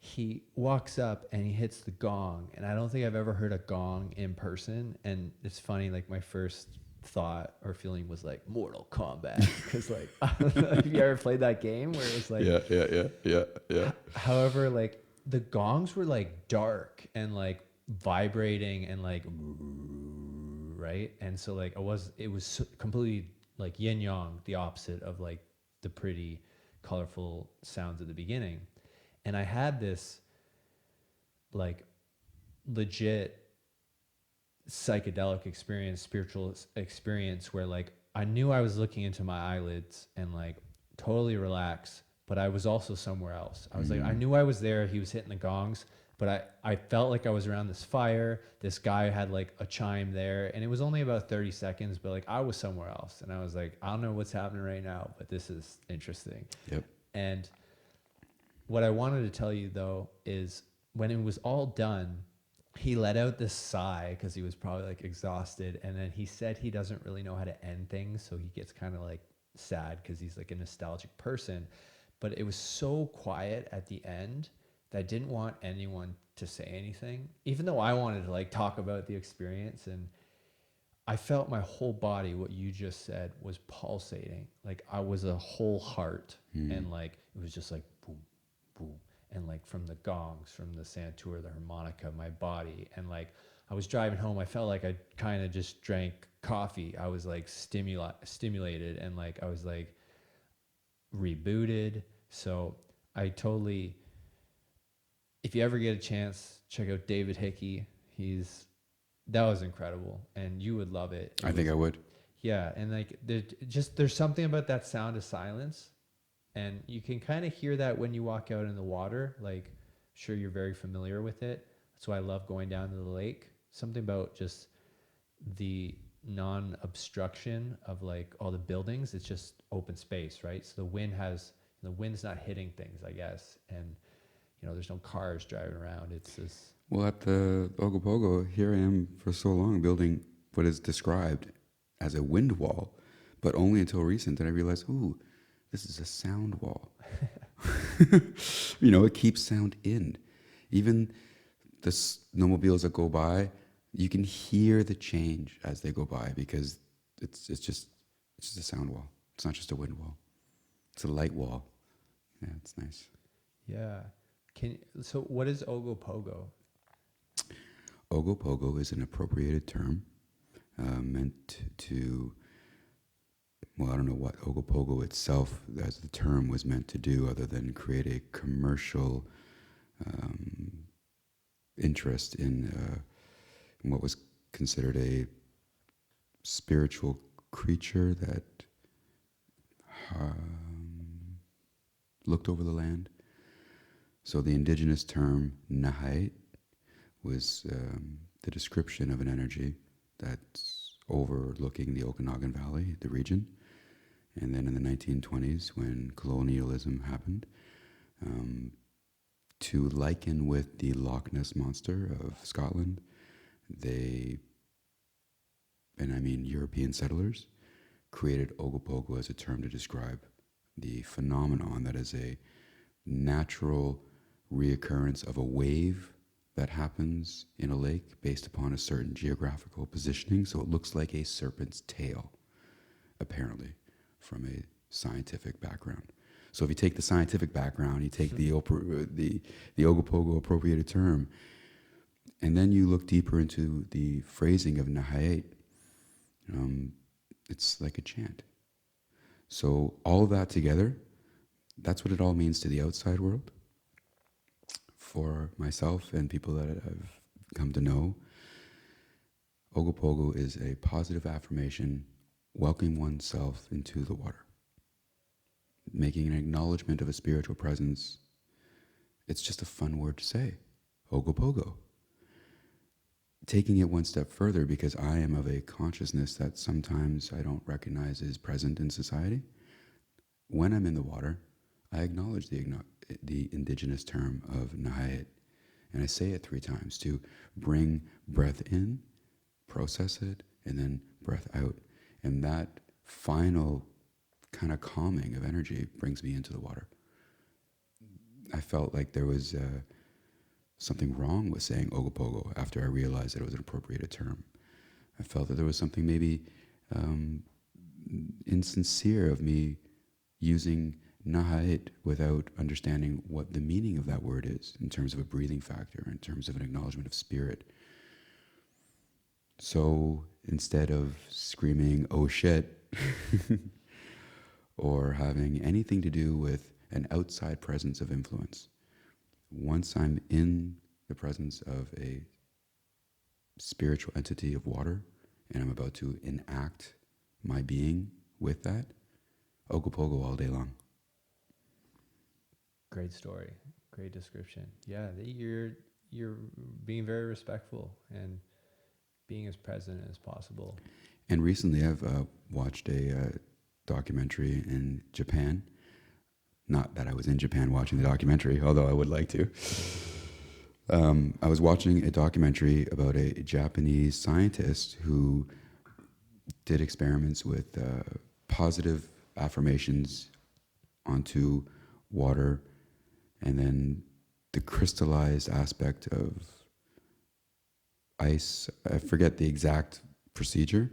he walks up and he hits the gong, and I don't think I've ever heard a gong in person. And it's funny, like my first thought or feeling was like Mortal Kombat, because like I don't know if you ever played that game where it was like yeah. However, like the gongs were like dark and like vibrating and like right, and so like it was completely like yin yang, the opposite of like the pretty colorful sounds at the beginning. And I had this like legit psychedelic experience, spiritual experience, where like I knew I was looking into my eyelids and like totally relaxed, but I was also somewhere else. I was like, I knew I was there. He was hitting the gongs, but I felt like I was around this fire. This guy had like a chime there, and it was only about 30 seconds, but like I was somewhere else. And I was like, I don't know what's happening right now, but this is interesting. Yep. And what I wanted to tell you though is when it was all done, he let out this sigh because he was probably like exhausted, and then he said he doesn't really know how to end things, so he gets kind of like sad because he's like a nostalgic person. But it was so quiet at the end that I didn't want anyone to say anything, even though I wanted to like talk about the experience. And I felt my whole body, what you just said, was pulsating. Like I was a whole heart, and like it was just like boom, boom, and like from the gongs, from the santur, the harmonica, my body. And like I was driving home, I felt like I kind of just drank coffee. I was like stimulated, and like I was like rebooted. So I totally, if you ever get a chance, check out David Hickey. That was incredible, and you would love it. I think I would. Yeah, and like there's something about that sound of silence, and you can kind of hear that when you walk out in the water. Like, sure, you're very familiar with it. That's why I love going down to the lake. Something about just the non-obstruction of like all the buildings. It's just open space, right? So the wind's not hitting things, I guess, and there's no cars driving around. It's just. Well, at the Ogopogo, here I am for so long building what is described as a wind wall, but only until recent that I realized, ooh, this is a sound wall. It keeps sound in. Even the snowmobiles that go by, you can hear the change as they go by because it's just a sound wall. It's not just a wind wall. It's a light wall. Yeah, it's nice. Yeah. So what is ogopogo? Ogopogo is an appropriated term meant to, well, I don't know what Ogopogo itself as the term was meant to do other than create a commercial interest in what was considered a spiritual creature that looked over the land. So the indigenous term Nahait was the description of an energy that's overlooking the Okanagan Valley, the region. And then in the 1920s, when colonialism happened, to liken with the Loch Ness Monster of Scotland, European settlers, created Ogopogo as a term to describe the phenomenon that is a natural reoccurrence of a wave that happens in a lake based upon a certain geographical positioning. So it looks like a serpent's tail, apparently, from a scientific background. So if you take the scientific background, you take the Ogopogo appropriated term, and then you look deeper into the phrasing of Nahait, it's like a chant. So all of that together, that's what it all means to the outside world. For myself and people that I've come to know, Ogopogo is a positive affirmation, welcoming oneself into the water, making an acknowledgement of a spiritual presence. It's just a fun word to say, Ogopogo. Taking it one step further, because I am of a consciousness that sometimes I don't recognize is present in society. When I'm in the water, I acknowledge the indigenous term of Nahait, and I say it 3 times to bring breath in, process it, and then breath out. And that final kind of calming of energy brings me into the water. I felt like there was something wrong with saying Ogopogo after I realized that it was an appropriated term. I felt that there was something maybe insincere of me using Nahait without understanding what the meaning of that word is in terms of a breathing factor, in terms of an acknowledgement of spirit. So instead of screaming, oh shit, or having anything to do with an outside presence of influence, once I'm in the presence of a spiritual entity of water and I'm about to enact my being with that, Ogopogo all day long. Great story, great description. Yeah, you're being very respectful and being as present as possible. And recently I've watched a documentary in Japan. Not that I was in Japan watching the documentary, although I would like to. I was watching a documentary about a Japanese scientist who did experiments with positive affirmations onto water, and then the crystallized aspect of ice. I forget the exact procedure,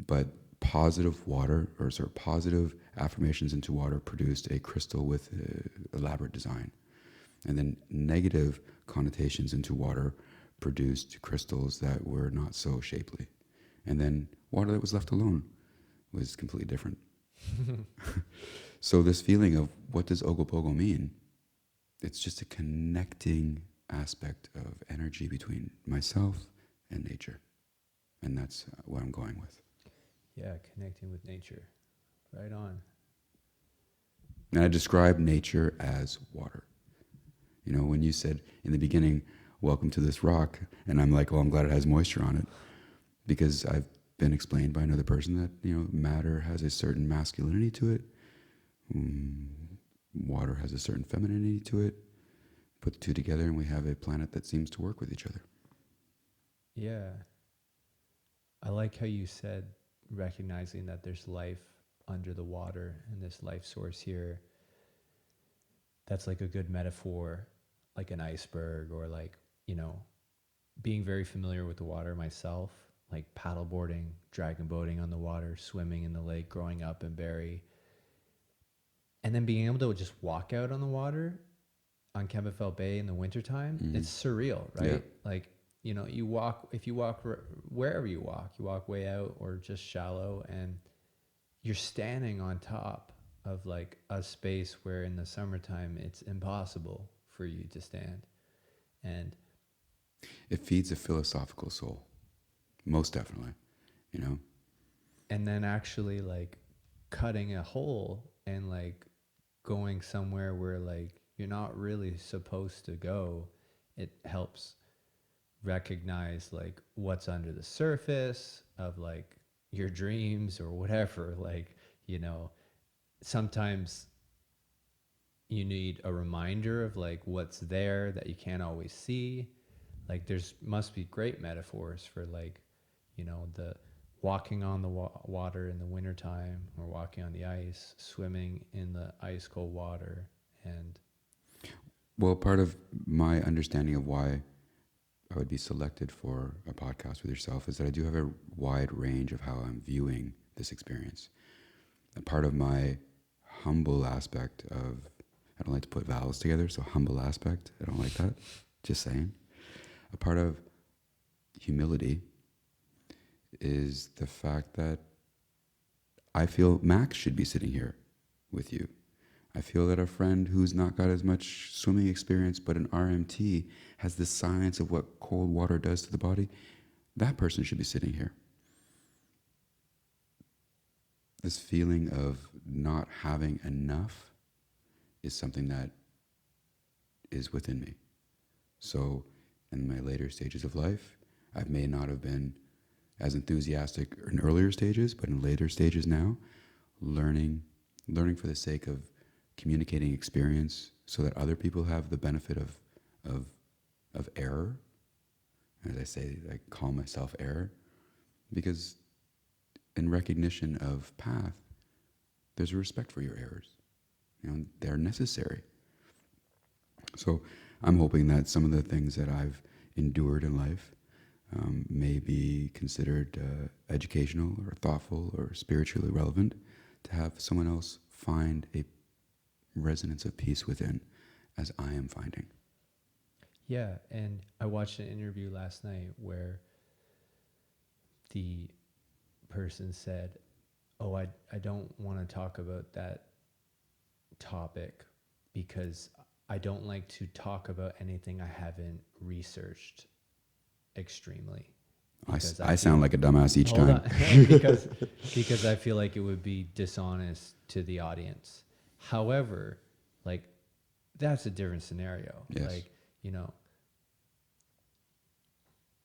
but positive water, or sort of positive affirmations into water, produced a crystal with elaborate design. And then negative connotations into water produced crystals that were not so shapely. And then water that was left alone was completely different. So this feeling of what does ogopogo mean? It's just a connecting aspect of energy between myself and nature. And that's what I'm going with. Yeah, connecting with nature. Right on. And I describe nature as water. You know, when you said in the beginning, welcome to this rock, and I'm like, well, I'm glad it has moisture on it, because I've been explained by another person that, you know, matter has a certain masculinity to it. Water has a certain femininity to it. Put the two together and we have a planet that seems to work with each other. Yeah. I like how you said recognizing that there's life under the water and this life source here. That's like a good metaphor, like an iceberg, or like, you know, being very familiar with the water myself, like paddleboarding, dragon boating on the water, swimming in the lake, growing up in Barrie. And then being able to just walk out on the water on Kempenfelt Bay in the wintertime, it's surreal, right? Yeah. Like, you know, you walk wherever you walk way out or just shallow, and you're standing on top of like a space where in the summertime it's impossible for you to stand. And It feeds a philosophical soul, most definitely, you know? and then actually like cutting a hole and like going somewhere where like you're not really supposed to go, it helps recognize like what's under the surface of like your dreams or whatever. Like, you know, sometimes you need a reminder of like what's there that you can't always see. Like there's must be great metaphors for like, you know, the walking on the water in the wintertime, or walking on the ice, swimming in the ice cold water. And Well, part of my understanding of why I would be selected for a podcast with yourself is that I do have a wide range of how I'm viewing this experience. And part of my humble aspect of, I don't like to put vowels together, so humble aspect, I don't like that, just saying. A part of humility is the fact that I feel Max should be sitting here with you. I feel that a friend who's not got as much swimming experience but an RMT has the science of what cold water does to the body. That person should be sitting here. This feeling of not having enough is something that is within me. So in my later stages of life, I may not have been as enthusiastic in earlier stages, but in later stages now, learning for the sake of communicating experience so that other people have the benefit of error. As I say, I call myself error, because in recognition of path, there's a respect for your errors. You know, they're necessary. So I'm hoping that some of the things that I've endured in life may be considered educational or thoughtful or spiritually relevant, to have someone else find a resonance of peace within, as I am finding. yeah, and I watched an interview last night where the person said, oh, I don't want to talk about that topic because I don't like to talk about anything I haven't researched extremely. I sound like a dumbass each Hold time. on. because I feel like it would be dishonest to the audience. However, like that's a different scenario. Yes. Like, you know,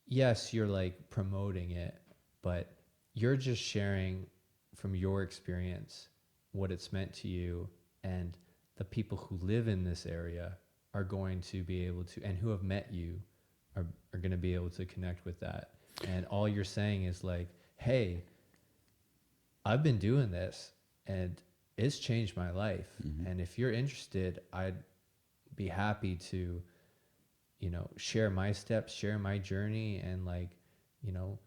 yes, you're like promoting it, but you're just sharing from your experience what it's meant to you, and the people who live in this area are going to be able to, and who have met you are going to be able to connect with that. And all you're saying is like, hey, I've been doing this and it's changed my life. And if you're interested, I'd be happy to, you know, share my steps, share my journey, and like, you know,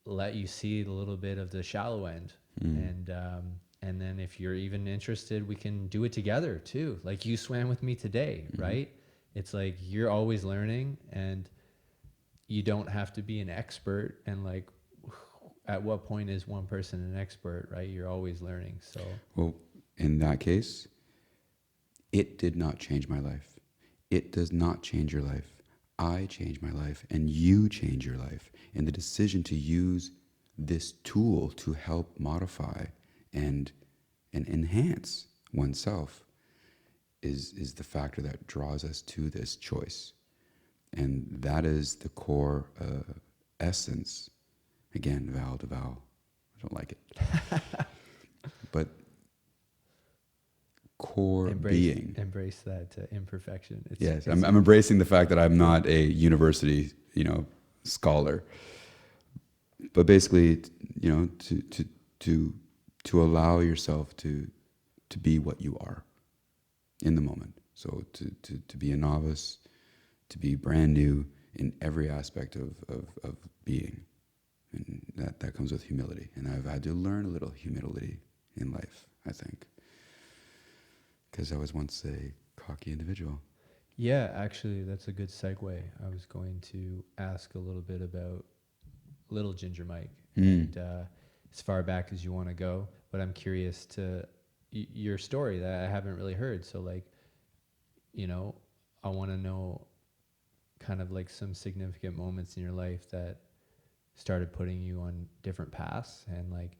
let you see a little bit of the shallow end. And then if you're even interested, we can do it together too. Like you swam with me today, right? It's like you're always learning, and you don't have to be an expert. And like, at what point is one person an expert, right? You're always learning. So, Well, in that case, it did not change my life. It does not change your life. I change my life, and you change your life. And the decision to use this tool to help modify and enhance oneself is the factor that draws us to this choice. And that is the core essence. Again, vowel to vowel. I don't like it. But core being. Embrace that imperfection. Yes, I'm embracing the fact that I'm not a university, you know, scholar. But basically, you know, to allow yourself to be what you are in the moment. So to be a novice, to be brand new in every aspect of being. And that comes with humility. And I've had to learn a little humility in life, I think. Because I was once a cocky individual. Yeah, actually, that's a good segue. I was going to ask a little bit about Little Ginger Mike, and as far back as you want to go. But I'm curious to your story that I haven't really heard. So, like, you know, I want to know kind of like some significant moments in your life that started putting you on different paths. And like,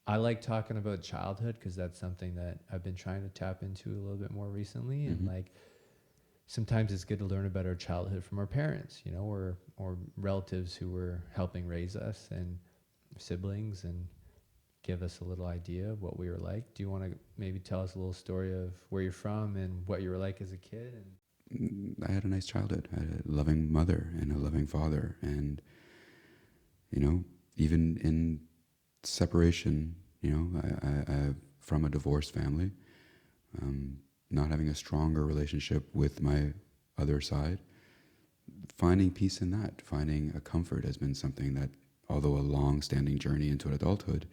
I like talking about childhood because that's something that I've been trying to tap into a little bit more recently. And like, sometimes it's good to learn about our childhood from our parents, you know, or relatives who were helping raise us, and siblings, and give us a little idea of what we were like. Do you want to maybe tell us a little story of where you're from and what you were like as a kid? And I had a nice childhood. I had a loving mother and a loving father. And, you know, even in separation, you know, I from a divorced family, not having a stronger relationship with my other side, finding peace in that, finding a comfort has been something that, although a long-standing journey into adulthood,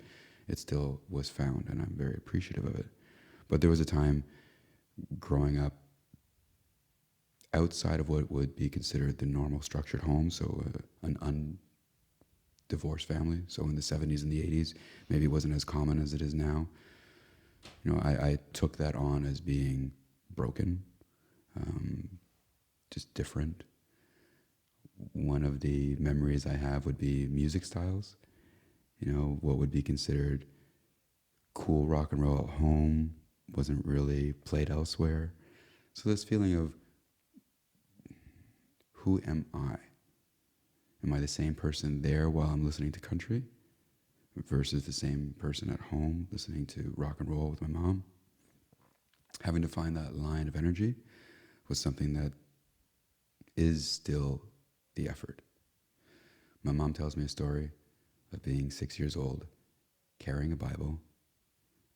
it still was found, and I'm very appreciative of it. But there was a time growing up outside of what would be considered the normal structured home, so an undivorced family. So in the 70s and the 80s, maybe it wasn't as common as it is now. You know, I took that on as being broken, just different. One of the memories I have would be music styles. You know, what would be considered cool rock and roll at home wasn't really played elsewhere. So this feeling of, who am I? Am I the same person there while I'm listening to country versus the same person at home listening to rock and roll with my mom? Having to find that line of energy was something that is still the effort. My mom tells me a story of being 6 years old, carrying a Bible,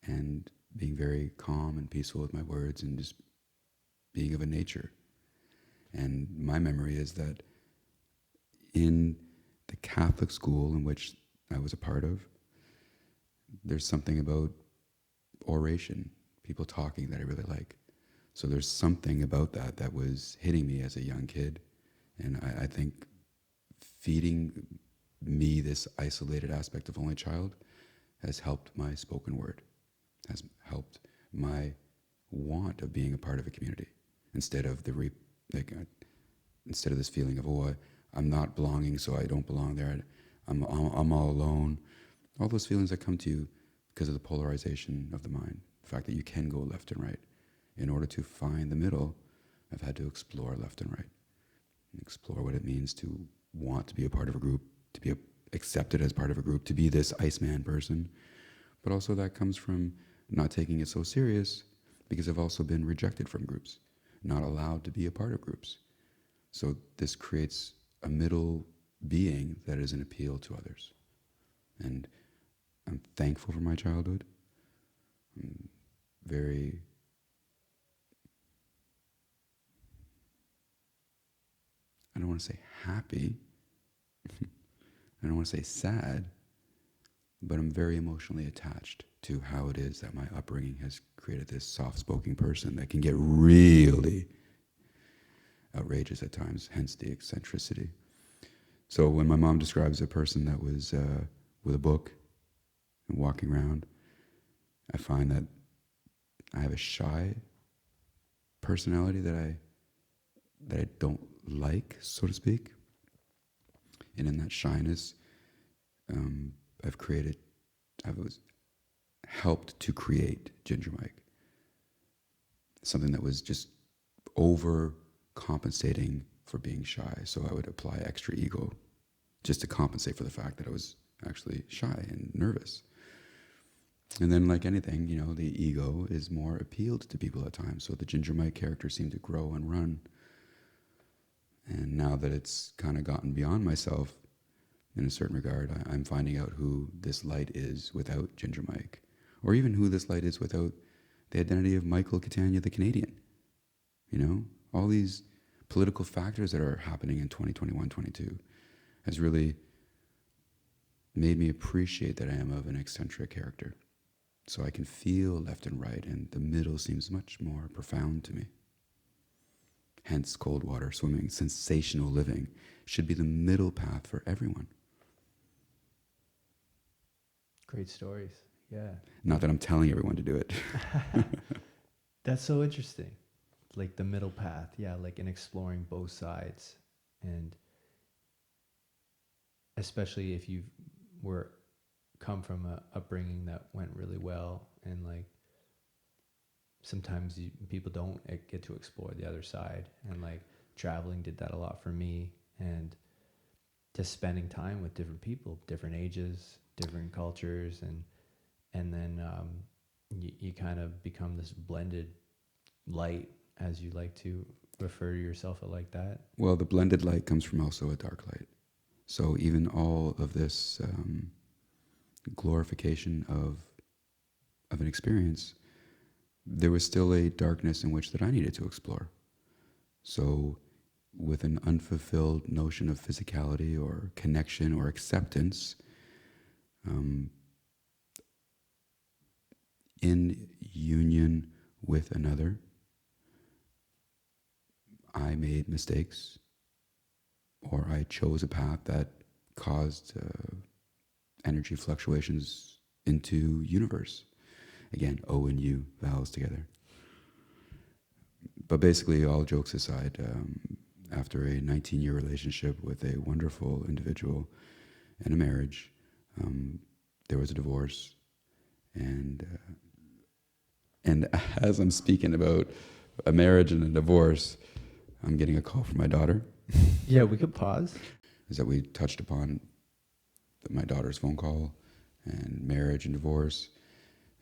and being very calm and peaceful with my words, and just being of a nature. And my memory is that in the Catholic school in which I was a part of, there's something about oration, people talking, that I really like. So there's something about that was hitting me as a young kid. And I think feeding me this isolated aspect of only child has helped my spoken word, has helped my want of being a part of a community, instead of instead of this feeling of, I'm not belonging, so I don't belong there. I'm all alone. All those feelings that come to you because of the polarization of the mind, the fact that you can go left and right. In order to find the middle, I've had to explore left and right, and explore what it means to want to be a part of a group, to be accepted as part of a group, to be this Iceman person. But also that comes from not taking it so serious, because I've also been rejected from groups, not allowed to be a part of groups. So this creates a middle being that is an appeal to others. And I'm thankful for my childhood. I'm very I don't want to say happy. I don't want to say sad, but I'm very emotionally attached to how it is that my upbringing has created this soft-spoken person that can get really outrageous at times, hence the eccentricity. So when my mom describes a person that was with a book and walking around, I find that I have a shy personality that I don't like, so to speak. And in that shyness, I was helped to create Ginger Mike. Something that was just overcompensating for being shy. So I would apply extra ego just to compensate for the fact that I was actually shy and nervous. And then, like anything, you know, the ego is more appealed to people at times. So the Ginger Mike character seemed to grow and run. And now that it's kind of gotten beyond myself, in a certain regard, I'm finding out who this light is without Ginger Mike, or even who this light is without the identity of Michael Catania, the Canadian. You know, all these political factors that are happening in 2021-22 has really made me appreciate that I am of an eccentric character. So I can feel left and right, and the middle seems much more profound to me. Hence, cold water swimming, sensational living should be the middle path for everyone. Great stories. Yeah. Not that I'm telling everyone to do it. That's so interesting. Like the middle path. Yeah. Like in exploring both sides. And especially if you come from a upbringing that went really well, and like sometimes people don't get to explore the other side, and like traveling did that a lot for me, and just spending time with different people, different ages, different cultures, and then you kind of become this blended light, as you like to refer to yourself like that. Well, the blended light comes from also a dark light. So even all of this glorification of an experience, there was still a darkness in which that I needed to explore. So with an unfulfilled notion of physicality or connection or acceptance, in union with another, I made mistakes, or I chose a path that caused energy fluctuations into universe. Again, O and U, vowels together. But basically, all jokes aside, after a 19-year relationship with a wonderful individual and a marriage, there was a divorce. And as I'm speaking about a marriage and a divorce, I'm getting a call from my daughter. Yeah, we could pause. Is that we touched upon my daughter's phone call and marriage and divorce,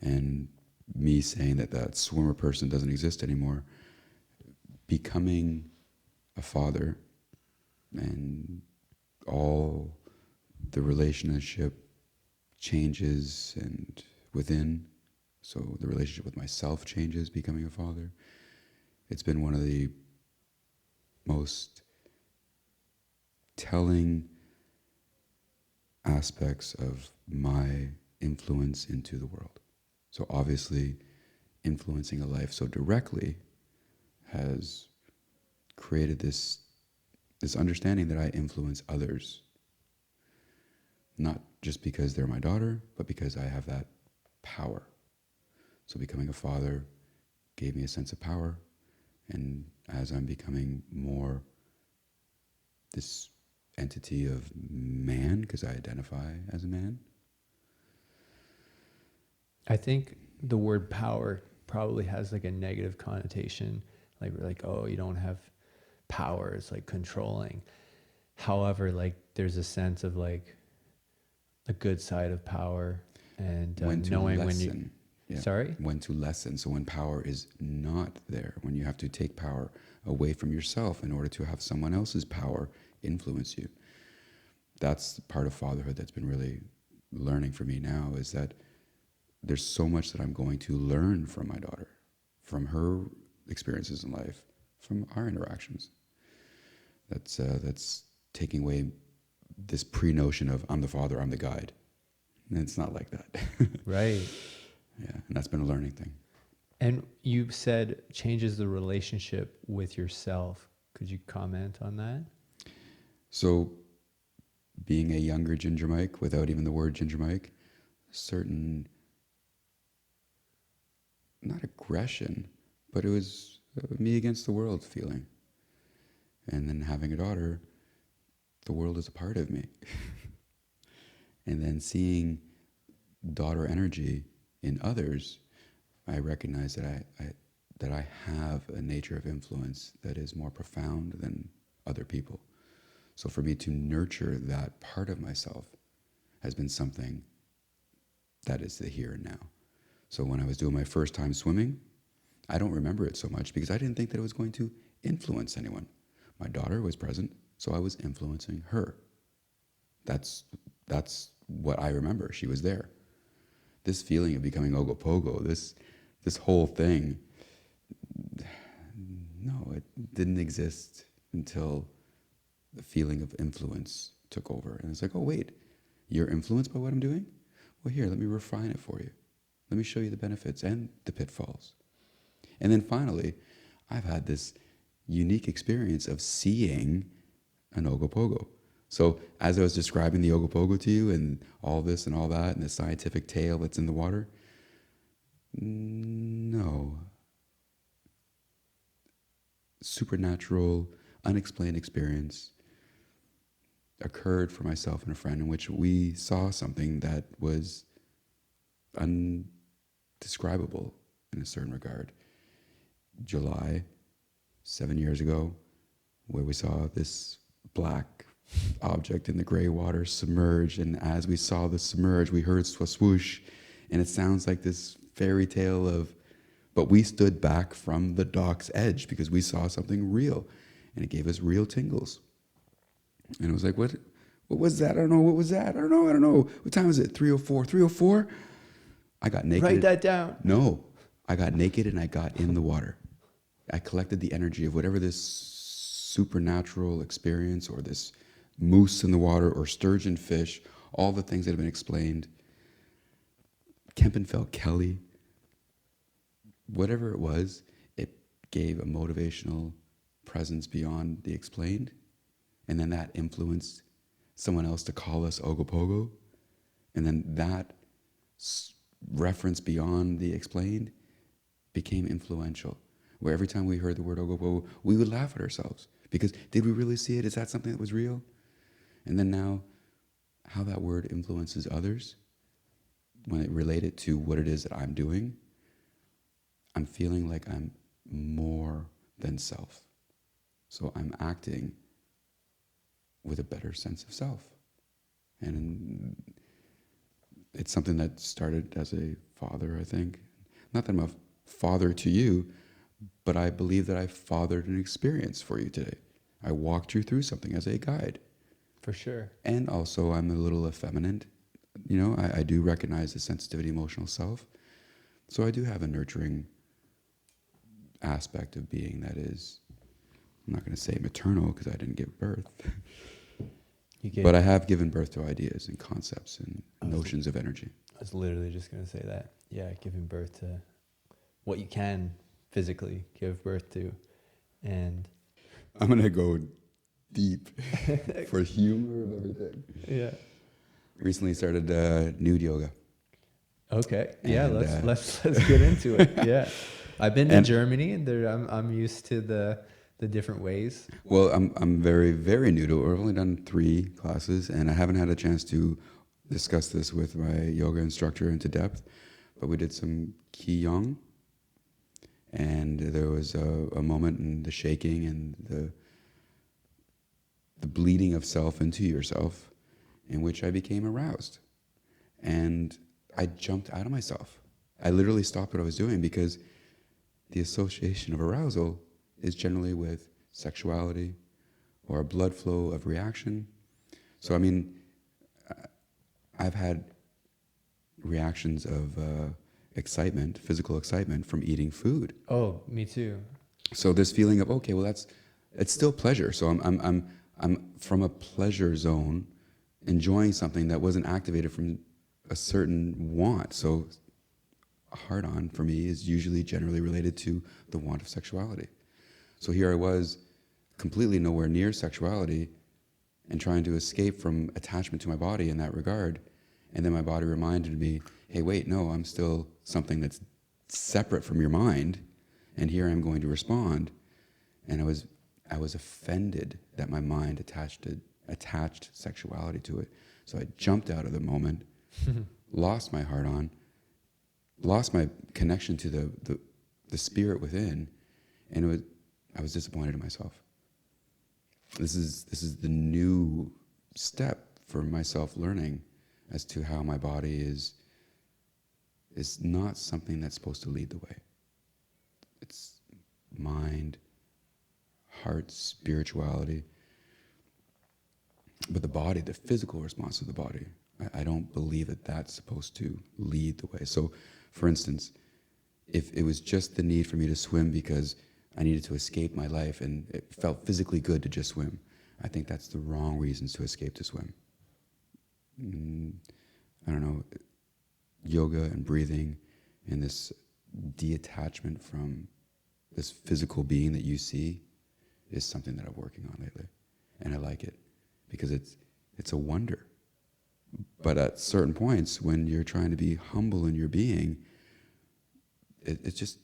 and me saying that swimmer person doesn't exist anymore. Becoming a father and all the relationship changes and within, so the relationship with myself changes becoming a father. It's been one of the most telling aspects of my influence into the world. So obviously, influencing a life so directly has created this understanding that I influence others, not just because they're my daughter, but because I have that power. So becoming a father gave me a sense of power, and as I'm becoming more this entity of man, because I identify as a man. I think the word power probably has like a negative connotation. Like we're like, oh, you don't have power. It's like controlling. However, like there's a sense of like a good side of power, and When to knowing lessen Yeah. Sorry? When to lessen. So when power is not there, when you have to take power away from yourself in order to have someone else's power influence you. That's part of fatherhood that's been really learning for me now, is that there's so much that I'm going to learn from my daughter, from her experiences in life, from our interactions. That's taking away this pre-notion of I'm the father, I'm the guide. And it's not like that. Right. Yeah, and that's been a learning thing. And you said changes the relationship with yourself. Could you comment on that? So being a younger Ginger Mike, without even the word Ginger Mike, certain, not aggression, but it was me against the world feeling. And then having a daughter, the world is a part of me. And then seeing daughter energy in others, I recognize that I have a nature of influence that is more profound than other people. So for me to nurture that part of myself has been something that is the here and now. So when I was doing my first time swimming, I don't remember it so much because I didn't think that it was going to influence anyone. My daughter was present, so I was influencing her. That's what I remember. She was there. This feeling of becoming ogopogo, this whole thing, no, it didn't exist until the feeling of influence took over. And it's like, oh, wait, you're influenced by what I'm doing? Well, here, let me refine it for you. Let me show you the benefits and the pitfalls. And then finally, I've had this unique experience of seeing an ogopogo. So as I was describing the ogopogo to you and all this and all that and the scientific tale that's in the water, no. Supernatural, unexplained experience occurred for myself and a friend in which we saw something that was undescribable in a certain regard. July, 7 years ago, where we saw this black object in the gray water submerge, and as we saw the submerge, we heard swoosh, and it sounds like this fairy tale but we stood back from the dock's edge because we saw something real, and it gave us real tingles. And it was like, what was that? I don't know. What was that? I don't know. What time is it? 3:04. 3:04? I got naked. Write that down. No. I got naked and I got in the water. I collected the energy of whatever this supernatural experience or this moose in the water or sturgeon fish, all the things that have been explained, Kempenfelt Kelly, whatever it was, it gave a motivational presence beyond the explained. And then that influenced someone else to call us ogopogo. And then that reference beyond the explained became influential. Where every time we heard the word ogopogo, we would laugh at ourselves. Because did we really see it? Is that something that was real? And then now, how that word influences others, when it related to what it is that I'm doing, I'm feeling like I'm more than self. So I'm acting with a better sense of self. And it's something that started as a father, I think. Not that I'm a father to you, but I believe that I fathered an experience for you today. I walked you through something as a guide. For sure. And also I'm a little effeminate. You know, I do recognize the sensitivity, emotional self. So I do have a nurturing aspect of being that is, I'm not going to say maternal because I didn't give birth. But I have given birth to ideas and concepts and notions of energy. I was literally just going to say that. Yeah, giving birth to what you can physically give birth to. And I'm going to go deep for humor of everything. yeah. Recently started nude yoga. Okay. Yeah, And, let's get into it. Yeah. I've been to Germany, and I'm used to the different ways. Well, I'm very, very new to it. I've only done 3 classes, and I haven't had a chance to discuss this with my yoga instructor into depth, but we did some Qigong, and there was a moment in the shaking and the bleeding of self into yourself in which I became aroused. And I jumped out of myself. I literally stopped what I was doing because the association of arousal is generally with sexuality or a blood flow of reaction. So, I mean, I've had reactions of excitement, physical excitement from eating food. Oh, me too. So this feeling of, okay, well, it's still pleasure. So I'm from a pleasure zone, enjoying something that wasn't activated from a certain want. So a hard-on for me is usually generally related to the want of sexuality. So here I was, completely nowhere near sexuality, and trying to escape from attachment to my body in that regard. And then my body reminded me, hey, wait, no, I'm still something that's separate from your mind, and here I'm going to respond. And I was offended that my mind attached sexuality to it. So I jumped out of the moment, lost my heart on, lost my connection to the spirit within, and I was disappointed in myself. This is the new step for myself learning as to how my body is not something that's supposed to lead the way. It's mind, heart, spirituality. But the body, the physical response to the body, I don't believe that that's supposed to lead the way. So, for instance, if it was just the need for me to swim because I needed to escape my life and it felt physically good to just swim, I think that's the wrong reasons to escape to swim. I don't know, yoga and breathing and this detachment from this physical being that you see is something that I'm working on lately. And I like it because it's a wonder. But at certain points when you're trying to be humble in your being, it's just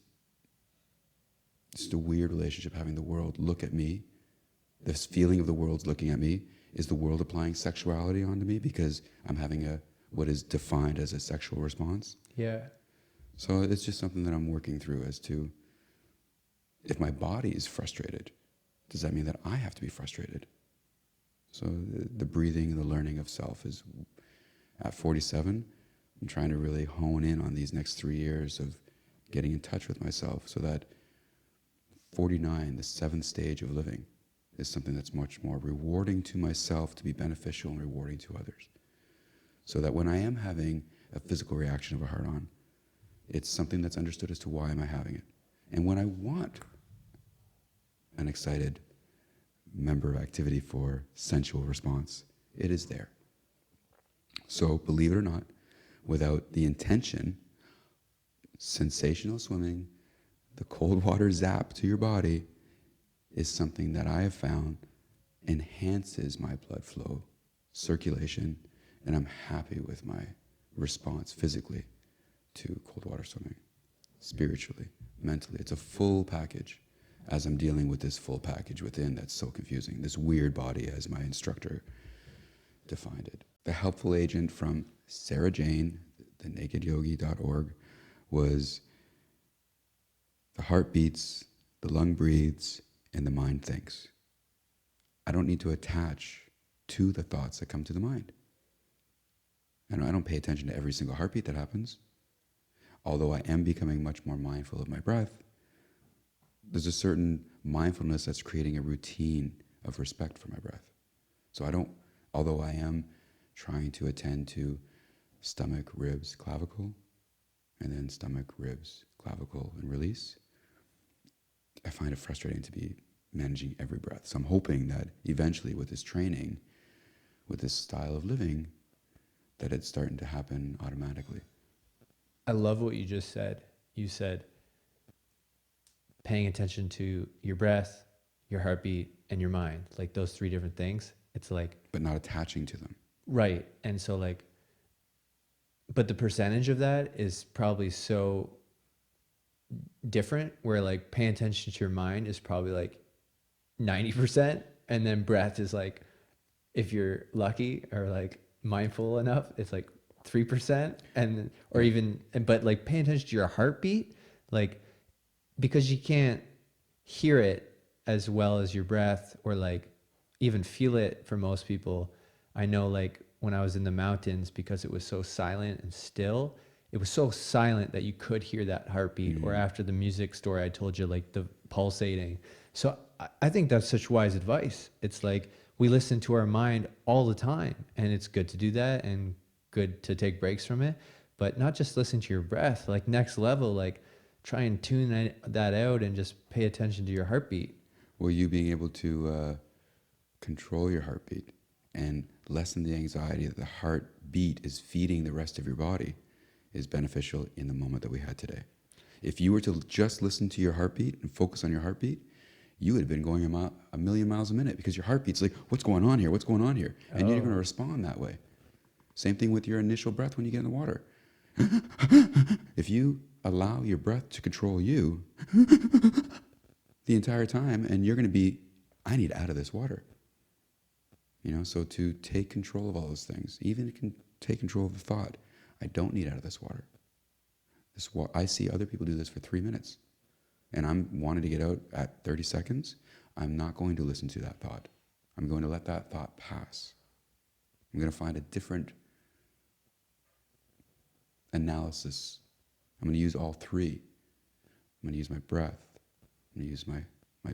a weird relationship having the world look at me. This feeling of the world's looking at me. Is the world applying sexuality onto me because I'm having what is defined as a sexual response? Yeah. So it's just something that I'm working through as to, if my body is frustrated, does that mean that I have to be frustrated? So the breathing and the learning of self is, at 47, I'm trying to really hone in on these next 3 years of getting in touch with myself so that 49, the 7th stage of living, is something that's much more rewarding to myself to be beneficial and rewarding to others. So that when I am having a physical reaction of a heart-on, it's something that's understood as to why am I having it. And when I want an excited member of activity for sensual response, it is there. So believe it or not, without the intention, sensational swimming, the cold water zap to your body, is something that I have found enhances my blood flow, circulation, and I'm happy with my response physically to cold water swimming, spiritually, mentally. It's a full package as I'm dealing with this full package within that's so confusing, this weird body as my instructor defined it. The helpful agent from Sarah Jane, thenakedyogi.org, was the heart beats, the lung breathes, and the mind thinks. I don't need to attach to the thoughts that come to the mind. And I don't pay attention to every single heartbeat that happens. Although I am becoming much more mindful of my breath, there's a certain mindfulness that's creating a routine of respect for my breath. So although I am trying to attend to stomach, ribs, clavicle, and then stomach, ribs, clavicle, and release, I find it frustrating to be managing every breath. So I'm hoping that eventually with this training, with this style of living, that it's starting to happen automatically. I love what you just said. You said paying attention to your breath, your heartbeat, and your mind, like those 3 different things. It's like, but not attaching to them. Right. And so like, but the percentage of that is probably so different, where like paying attention to your mind is probably like 90%. And then breath is like, if you're lucky or like mindful enough, it's like 3%. And, or even, but like paying attention to your heartbeat, like, because you can't hear it as well as your breath or like even feel it for most people. I know like when I was in the mountains, because it was so silent and still, it was so silent that you could hear that heartbeat. Or after the music story I told you, like the pulsating. So I think that's such wise advice. It's like we listen to our mind all the time, and it's good to do that and good to take breaks from it, but not just listen to your breath. Like next level, like try and tune that out and just pay attention to your heartbeat. Well, you being able to control your heartbeat and lessen the anxiety that the heartbeat is feeding the rest of your body is beneficial in the moment that we had today. If you were to just listen to your heartbeat and focus on your heartbeat, you would have been going a million miles a minute, because your heartbeat's like, what's going on here? What's going on here? And you're going to respond that way. Same thing with your initial breath when you get in the water. If you allow your breath to control you the entire time, and you're going to be, I need out of this water. So to take control of all those things, even can take control of the thought, I don't need out of this water. I see other people do this for 3 minutes, and I'm wanting to get out at 30 seconds. I'm not going to listen to that thought. I'm going to let that thought pass. I'm going to find a different analysis. I'm going to use all three. I'm going to use my breath. I'm going to use my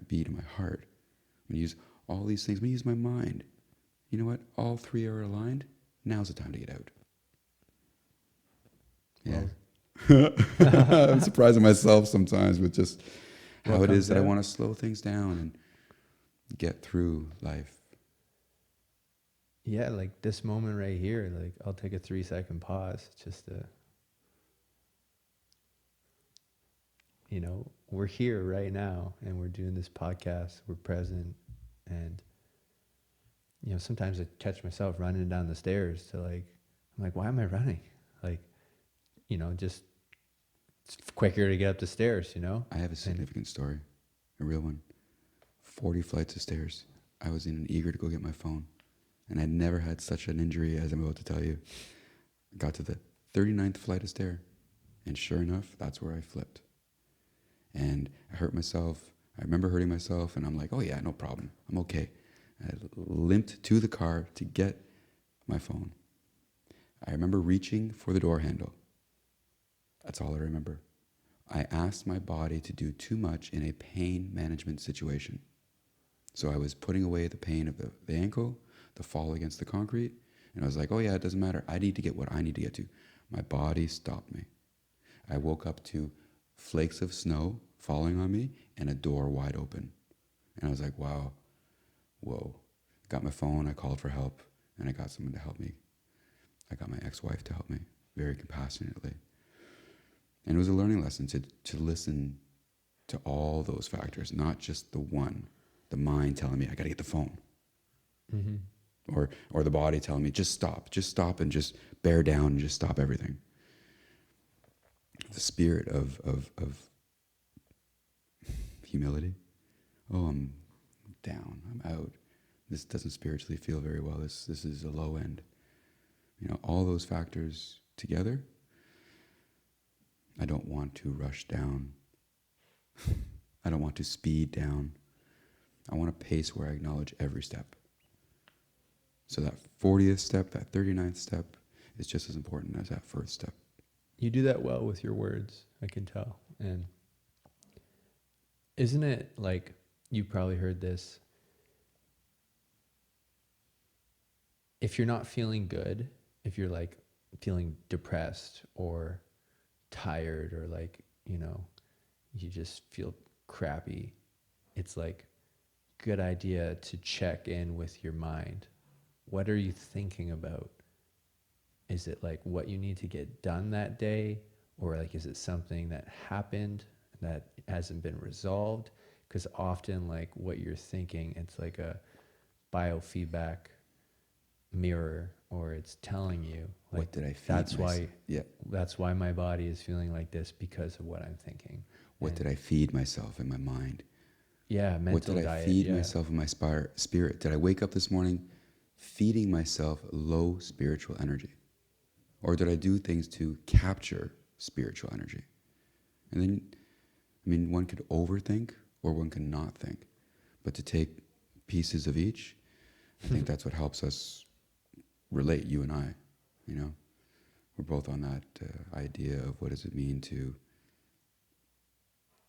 beat and my heart. I'm going to use all these things. I'm going to use my mind. You know what? All three are aligned. Now's the time to get out. Yeah. I'm surprising myself sometimes with just how it is that I want to slow things down and get through life. Yeah, like this moment right here, like I'll take a 3-second pause just to, we're here right now and we're doing this podcast, we're present. And, sometimes I catch myself running down the stairs to I'm like, why am I running? Just it's quicker to get up the stairs, I have a significant story, a real one. 40 flights of stairs. I was eager to go get my phone, and I'd never had such an injury as I'm about to tell you. I got to the 39th flight of stair, and sure enough, that's where I flipped. And I hurt myself. I remember hurting myself, and I'm like, oh yeah, no problem. I'm okay. I limped to the car to get my phone. I remember reaching for the door handle. That's all I remember. I asked my body to do too much in a pain management situation. So I was putting away the pain of the ankle, the fall against the concrete, and I was like, oh yeah, it doesn't matter. I need to get what I need to get to. My body stopped me. I woke up to flakes of snow falling on me and a door wide open. And I was like, wow, whoa. Got my phone, I called for help, and I got someone to help me. I got my ex-wife to help me very compassionately. And it was a learning lesson to listen to all those factors, not just the one, the mind telling me I got to get the phone, or the body telling me just stop and just bear down and just stop everything. The spirit of humility. Oh, I'm down. I'm out. This doesn't spiritually feel very well. This is a low end. All those factors together. I don't want to rush down. I don't want to speed down. I want a pace where I acknowledge every step. So that 40th step, that 39th step is just as important as that first step. You do that well with your words, I can tell. And isn't it like, you probably heard this, if you're not feeling good, if you're feeling depressed or tired or you just feel crappy, it's good idea to check in with your mind. What are you thinking about? Is it what you need to get done that day? Or is it something that happened that hasn't been resolved? Because often what you're thinking, it's like a biofeedback mirror, or it's telling you what did I feed that's myself? That's why my body is feeling like this, because of what I'm thinking. What did I feed myself in my mind? Yeah, mental what did diet, I feed myself in my spirit? Did I wake up this morning feeding myself low spiritual energy? Or did I do things to capture spiritual energy? And then, one could overthink or one can not think. But to take pieces of each, I think that's what helps us relate, you and I, we're both on that idea of what does it mean to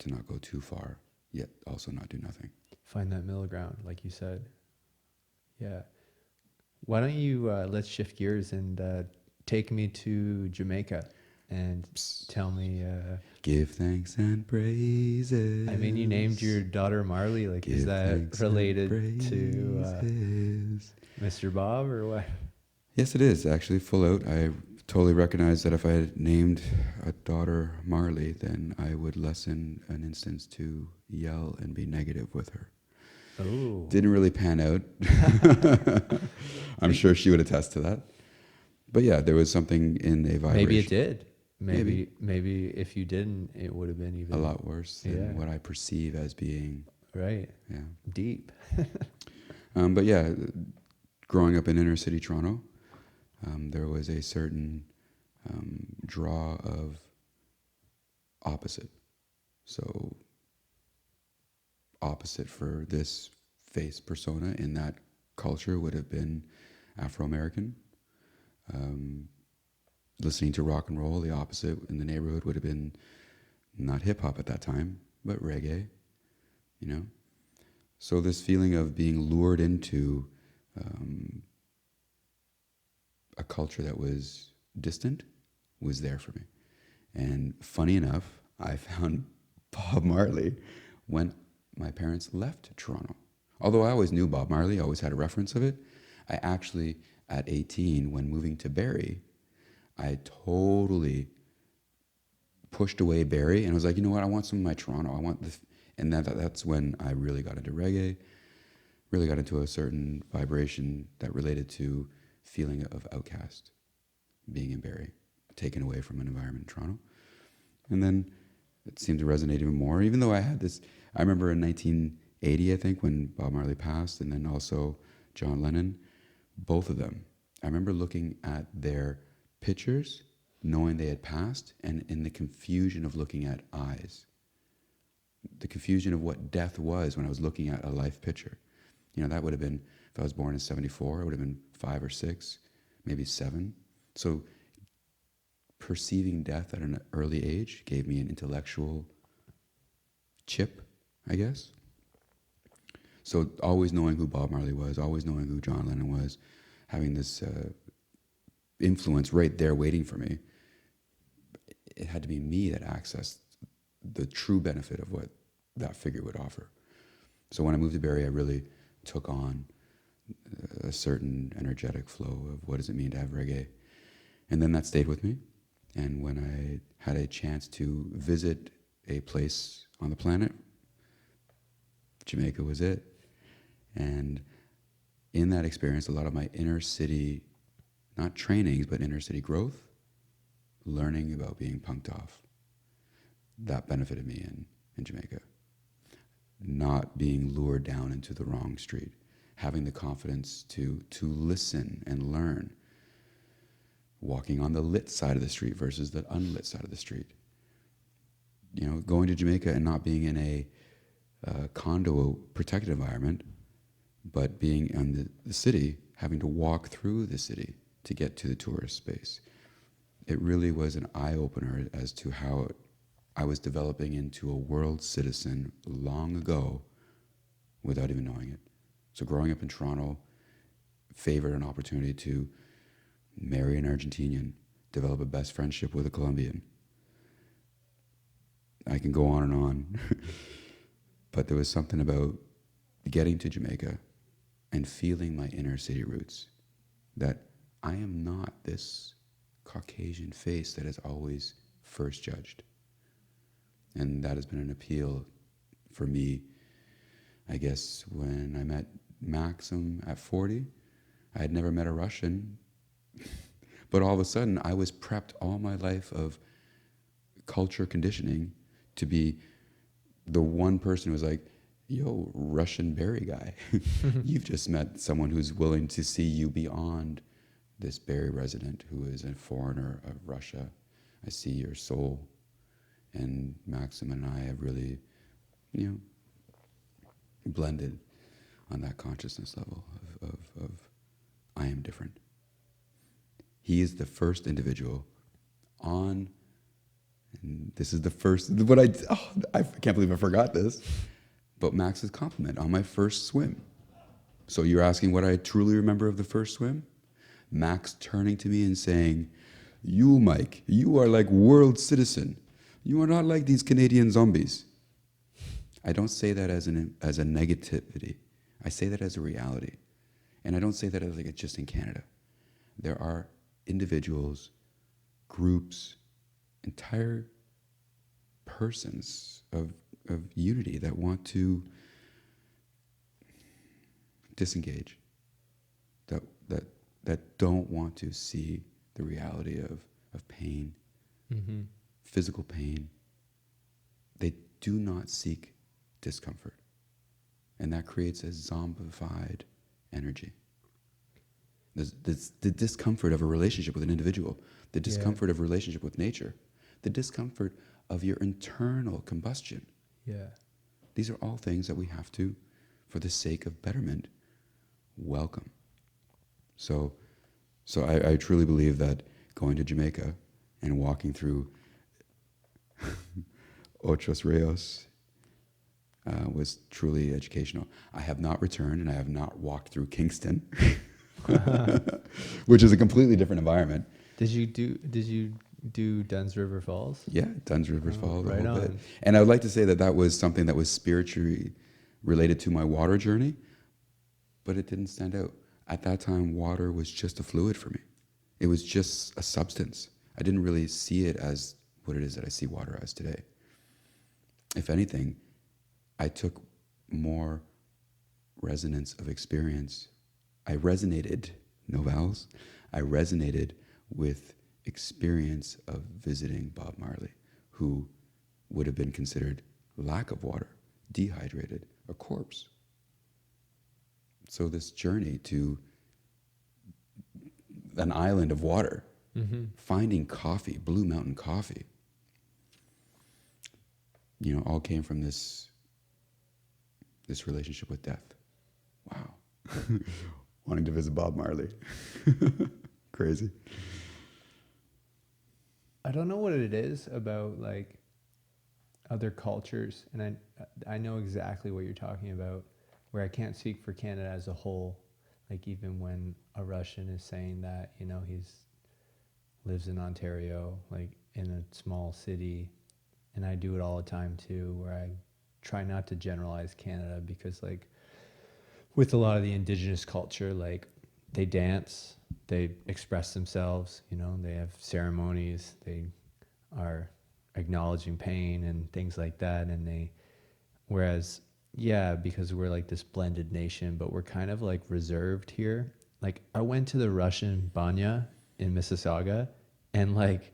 not go too far, yet also not do nothing. Find that middle ground, like you said. Yeah. Why don't you let's shift gears and take me to Jamaica and tell me. Give thanks and praises. I mean, you named your daughter Marley. Like, is Give that thanks related and to praises. Mr. Bob or what? Yes, it is actually full out. I totally recognize that if I had named a daughter Marley, then I would lessen an instance to yell and be negative with her. Oh. Didn't really pan out. I'm sure she would attest to that. But yeah, there was something in a vibration. Maybe it did. Maybe if you didn't, it would have been even a lot worse than Yeah. what I perceive as being. right. Yeah. Deep. But yeah, growing up in inner city Toronto, there was a certain draw of opposite. So opposite for this face persona in that culture would have been Afro-American. Listening to rock and roll, the opposite in the neighborhood would have been not hip-hop at that time, but reggae, you know? So this feeling of being lured into a culture that was distant was there for me. And funny enough, I found Bob Marley when my parents left Toronto. Although I always knew Bob Marley, I always had a reference of it, I actually, at 18, when moving to Barrie, I totally pushed away Barrie and was like, you know what, I want some of my Toronto. I want this. And that's when I really got into reggae, really got into a certain vibration that related to feeling of outcast, being in Barrie, taken away from an environment in Toronto. And then it seemed to resonate even more, even though I had this, I remember in 1980, I think, when Bob Marley passed, and then also John Lennon, both of them, I remember looking at their pictures, knowing they had passed, and in the confusion of looking at eyes. The confusion of what death was when I was looking at a life picture. You know, that would have been, if I was born in 74, it would have been 5 or 6, maybe 7. So perceiving death at an early age gave me an intellectual chip, I guess. So always knowing who Bob Marley was, always knowing who John Lennon was, having this influence right there waiting for me, it had to be me that accessed the true benefit of what that figure would offer. So when I moved to Barrie, I really took on a certain energetic flow of what does it mean to have reggae. And then that stayed with me. And when I had a chance to visit a place on the planet, Jamaica was it. And in that experience, a lot of my inner city, not trainings, but inner city growth, learning about being punked off, that benefited me in Jamaica. Not being lured down into the wrong street, having the confidence to listen and learn, walking on the lit side of the street versus the unlit side of the street. You know, going to Jamaica and not being in a condo protected environment, but being in the city, having to walk through the city to get to the tourist space. It really was an eye-opener as to how I was developing into a world citizen long ago without even knowing it. So growing up in Toronto favored an opportunity to marry an Argentinian, develop a best friendship with a Colombian. I can go on and on. But there was something about getting to Jamaica and feeling my inner city roots, that I am not this Caucasian face that is always first judged. And that has been an appeal for me, I guess, when I met Maxim at 40. I had never met a Russian, but all of a sudden I was prepped all my life of culture conditioning to be the one person who was like, yo, Russian Barrie guy. You've just met someone who's willing to see you beyond this Barrie resident who is a foreigner of Russia. I see your soul. And Maxim and I have really, you know, blended on that consciousness level of I am different. He is the first individual on, and this is the first, what I can't believe I forgot this, but Max's compliment on my first swim. So you're asking what I truly remember of the first swim? Max turning to me and saying, "You, Mike, you are like world citizen. You are not like these Canadian zombies." I don't say that as a negativity. I say that as a reality. And I don't say that as like it's just in Canada. There are individuals, groups, entire persons of unity that want to disengage, that don't want to see the reality of pain, physical pain. They do not seek discomfort. And that creates a zombified energy. The discomfort of a relationship with an individual, the discomfort of a relationship with nature, the discomfort of your internal combustion. Yeah. These are all things that we have to, for the sake of betterment, welcome. So I truly believe that going to Jamaica and walking through Ochos Rios was truly educational. I have not returned, and I have not walked through Kingston, which is a completely different environment. Did you do Dunn's River Falls? Yeah, Dunn's River Falls, right a whole bit. on. And I would like to say that was something that was spiritually related to my water journey, but it didn't stand out. At that time, water was just a fluid for me. It was just a substance. I didn't really see it as what it is that I see water as today. If anything, I took more resonance of experience. I resonated, no vowels, I resonated with experience of visiting Bob Marley, who would have been considered lack of water, dehydrated, a corpse. So this journey to an island of water, finding coffee, Blue Mountain coffee, all came from this relationship with death. Wow. Wanting to visit Bob Marley. Crazy. I don't know what it is about like other cultures, and I know exactly what you're talking about, where I can't speak for Canada as a whole. Like even when a Russian is saying that, he's lives in Ontario, like in a small city, and I do it all the time too, where I try not to generalize Canada, because like with a lot of the indigenous culture, like they dance, they express themselves, they have ceremonies, they are acknowledging pain and things like that. And whereas, because we're like this blended nation, but we're kind of like reserved here. Like I went to the Russian banya in Mississauga, and like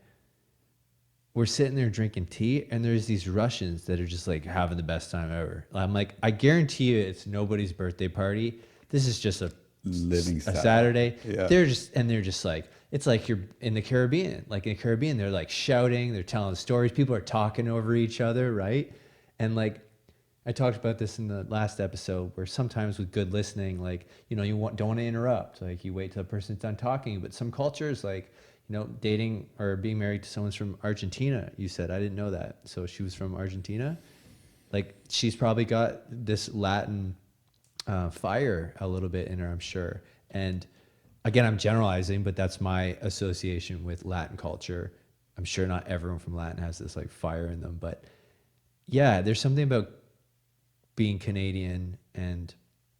we're sitting there drinking tea, and there's these Russians that are just like having the best time ever. I'm like, I guarantee you it's nobody's birthday party. This is just a Living Saturday. Yeah. They're just like, it's like you're in the Caribbean. Like in the Caribbean, they're like shouting, they're telling stories, people are talking over each other, right? And like I talked about this in the last episode, where sometimes with good listening, like, you don't want to interrupt. Like you wait till the person's done talking. But some cultures, like, dating or being married to someone's from Argentina, you said. I didn't know that. So she was from Argentina. Like she's probably got this Latin fire a little bit in her, I'm sure. And again, I'm generalizing, but that's my association with Latin culture. I'm sure not everyone from Latin has this like fire in them, but yeah, there's something about being Canadian, and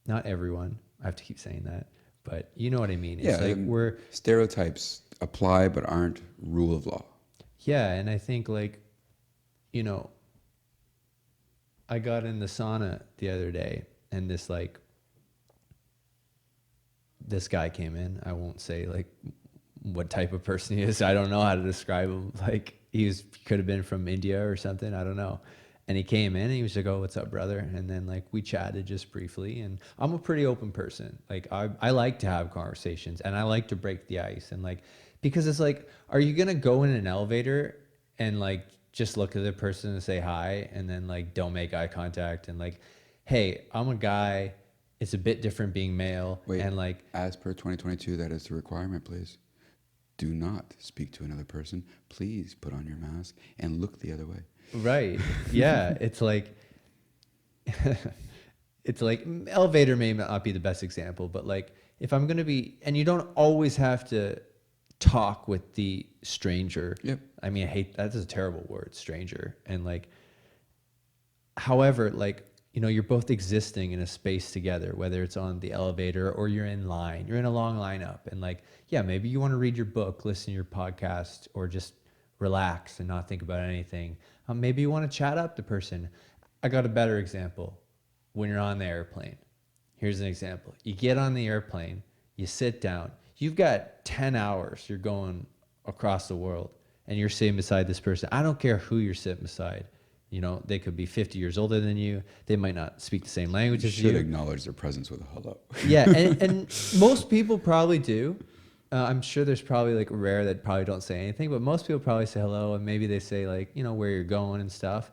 not everyone, I have to keep saying that, but you know what I mean. It's like we're stereotypes apply but aren't rule of law. Yeah, and I think like, I got in the sauna the other day, and this guy came in. I won't say like what type of person he is. I don't know how to describe him. Like could have been from India or something. I don't know. And he came in and he was like, "Oh, what's up, brother?" And then like we chatted just briefly. And I'm a pretty open person. Like I like to have conversations, and I like to break the ice. And like, because it's like, are you gonna go in an elevator and like just look at the person and say hi, and then like don't make eye contact, and like, hey, I'm a guy. It's a bit different being male. Wait, and like, as per 2022, that is the requirement, please. do not speak to another person. Please put on your mask and look the other way. Right. Yeah. It's like, it's like elevator may not be the best example, but like if I'm going to be, and you don't always have to talk with the stranger. Yep. I mean, I hate, that's a terrible word, stranger. And like, however, like, you know, you're both existing in a space together, whether it's on the elevator or you're in line, you're in a long lineup. And like, yeah, maybe you want to read your book, listen to your podcast, or just relax and not think about anything. Maybe you want to chat up the person. I got a better example. When you're on the airplane, here's an example. You get on the airplane, you sit down, you've got 10 hours, you're going across the world, and you're sitting beside this person. I don't care who you're sitting beside. You know, they could be 50 years older than you. They might not speak the same language You as should you. acknowledge their presence with a hello. Yeah, and most people probably do. I'm sure there's probably like rare that probably don't say anything, but most people probably say hello, and maybe they say like, you know, where you're going and stuff.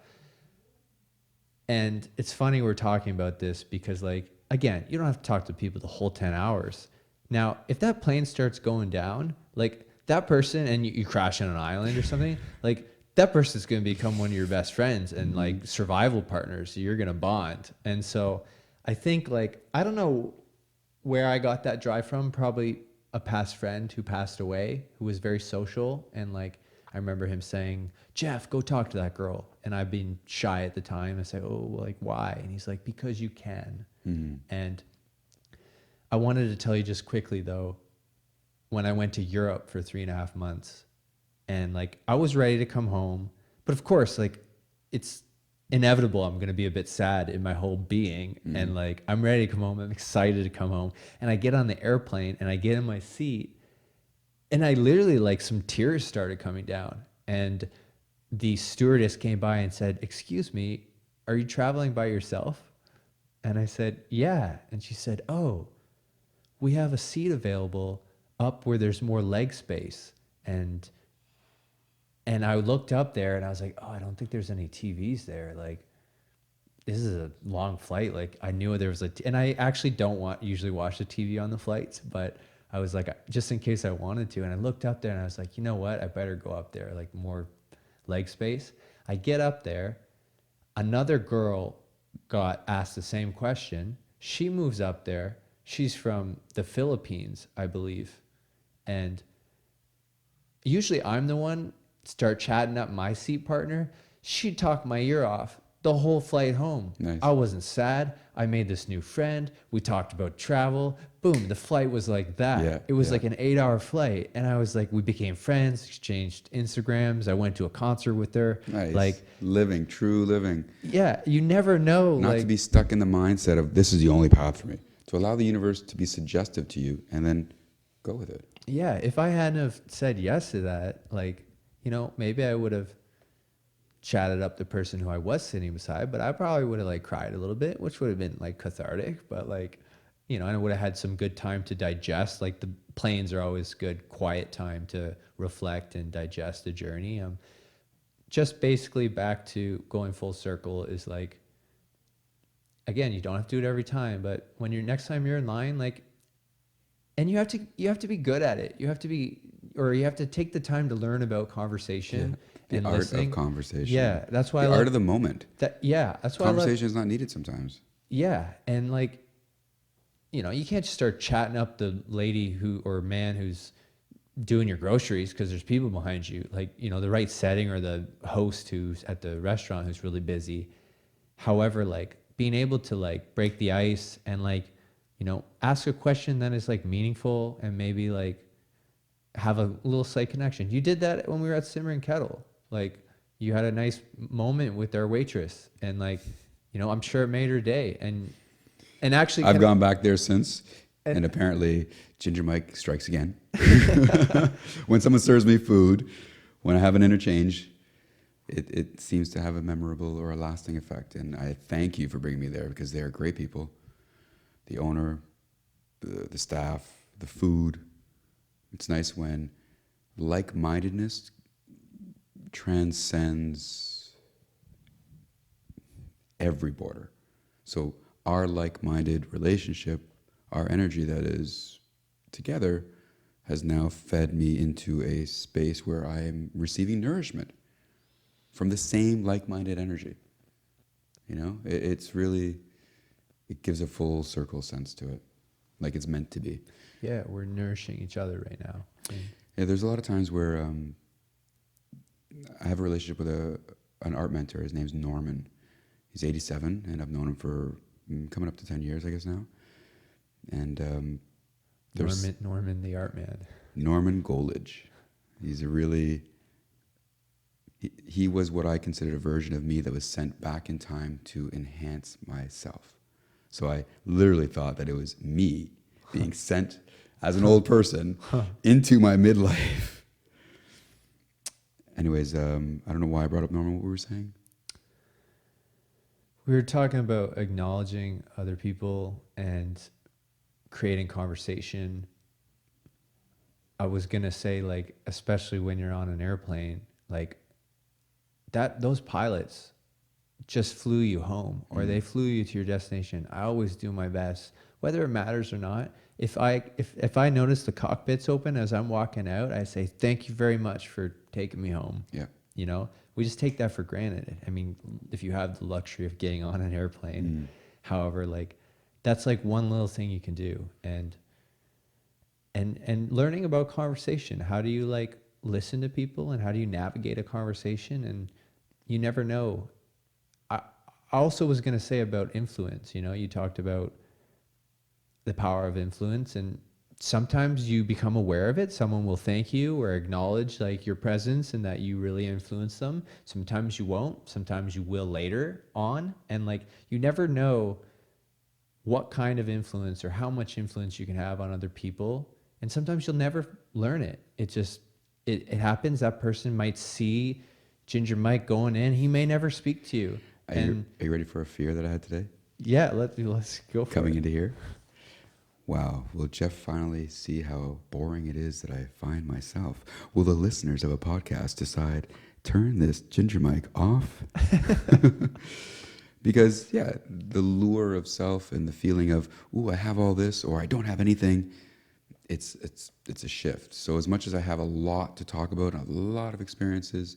And it's funny we're talking about this because like, again, you don't have to talk to people the whole 10 hours. Now, if that plane starts going down, like that person, and you crash on an island or something, like that person's going to become one of your best friends and like survival partners. So you're going to bond. And so I think like, I don't know where I got that drive from, probably a past friend who passed away, who was very social. And like, I remember him saying, Jeff, go talk to that girl. And I've been shy at the time. I say, oh, like, why? And he's like, because you can. And I wanted to tell you just quickly though, when I went to Europe for 3.5 months, and like, I was ready to come home, but of course, like it's inevitable. I'm going to be a bit sad in my whole being. And like, I'm ready to come home. I'm excited to come home. And I get on the airplane and I get in my seat, and I literally like some tears started coming down, and the stewardess came by and said, excuse me, are you traveling by yourself? And I said, yeah. And she said, oh, we have a seat available up where there's more leg space. And I looked up there and I was like, oh, I don't think there's any TVs there. Like, this is a long flight. Like, I knew there was and I actually don't usually watch the TV on the flights, but I was like, just in case I wanted to. And I looked up there and I was like, you know what? I better go up there, like more leg space. I get up there. Another girl got asked the same question. She moves up there. She's from the Philippines, I believe. And usually I'm the one start chatting up my seat partner. She'd talk my ear off the whole flight home. Nice. I wasn't sad. I made this new friend. We talked about travel. Boom, the flight was like that. Yeah, it was yeah. like an 8-hour flight. And I was like, we became friends, exchanged Instagrams. I went to a concert with her. Nice. Like, living, true living. yeah, you never know. Not like, to be stuck in the mindset of this is the only path for me. To allow the universe to be suggestive to you and then go with it. yeah, if I hadn't have said yes to that, like, you know, maybe I would have chatted up the person who I was sitting beside, but I probably would have like cried a little bit, which would have been like cathartic, but like, you know, and I would have had some good time to digest. Like, the planes are always good, quiet time to reflect and digest the journey. Just basically back to going full circle is like, again, you don't have to do it every time, but when next time you're in line, like, and you have to be good at it. You have to take the time to learn about conversation The and art listening. of conversation. Yeah, that's why the I love art of the moment. that. Yeah, that's why Conversation is not needed sometimes. Yeah, and like, you know, you can't just start chatting up the lady or man who's doing your groceries because there's people behind you. Like, you know, the right setting, or the host who's at the restaurant who's really busy. However, like, being able to like break the ice and like, you know, ask a question that is like meaningful and maybe like have a little slight connection. You did that when we were at Simmer and Kettle. Like, you had a nice moment with our waitress, and like, you know, I'm sure it made her day. And actually, I've gone back there since, and apparently Ginger Mike strikes again. When someone serves me food, when I have an interchange, it seems to have a memorable or a lasting effect. And I thank you for bringing me there, because they are great people. The owner, the staff, the food. It's nice when like-mindedness transcends every border. So our like-minded relationship, our energy that is together, has now fed me into a space where I am receiving nourishment from the same like-minded energy. You know, it's really, it gives a full circle sense to it, like it's meant to be. Yeah, we're nourishing each other right now. Yeah, there's a lot of times where I have a relationship with an art mentor. His name's Norman. He's 87, and I've known him for coming up to 10 years, I guess now. And there's Norman the art man. Norman Goldage. He's a really, he was what I considered a version of me that was sent back in time to enhance myself. So I literally thought that it was me being sent as an old person into my midlife. Anyways, I don't know why I brought up Norman, what we were saying. We were talking about acknowledging other people and creating conversation. I was going to say, like, especially when you're on an airplane, like that, those pilots just flew you home or they flew you to your destination. I always do my best, whether it matters or not. If I notice the cockpit's open as I'm walking out, I say, thank you very much for taking me home. Yeah. You know, we just take that for granted. I mean, if you have the luxury of getting on an airplane, however, like that's like one little thing you can do. And learning about conversation. How do you like listen to people and how do you navigate a conversation? And you never know. I also was going to say about influence, you know, you talked about the power of influence, and sometimes you become aware of it. Someone will thank you or acknowledge like your presence and that you really influence them. Sometimes you won't, sometimes you will later on. And like, you never know what kind of influence or how much influence you can have on other people. And sometimes you'll never learn it. It just, it happens. That person might see Ginger Mike going in. He may never speak to you. Are you ready for a fear that I had today? Yeah, let's go for it. Coming into here. Wow, will Jeff finally see how boring it is that I find myself? Will the listeners of a podcast decide, turn this Ginger Mic off? Because, yeah, the lure of self and the feeling of, ooh, I have all this or I don't have anything, it's a shift. So as much as I have a lot to talk about, a lot of experiences,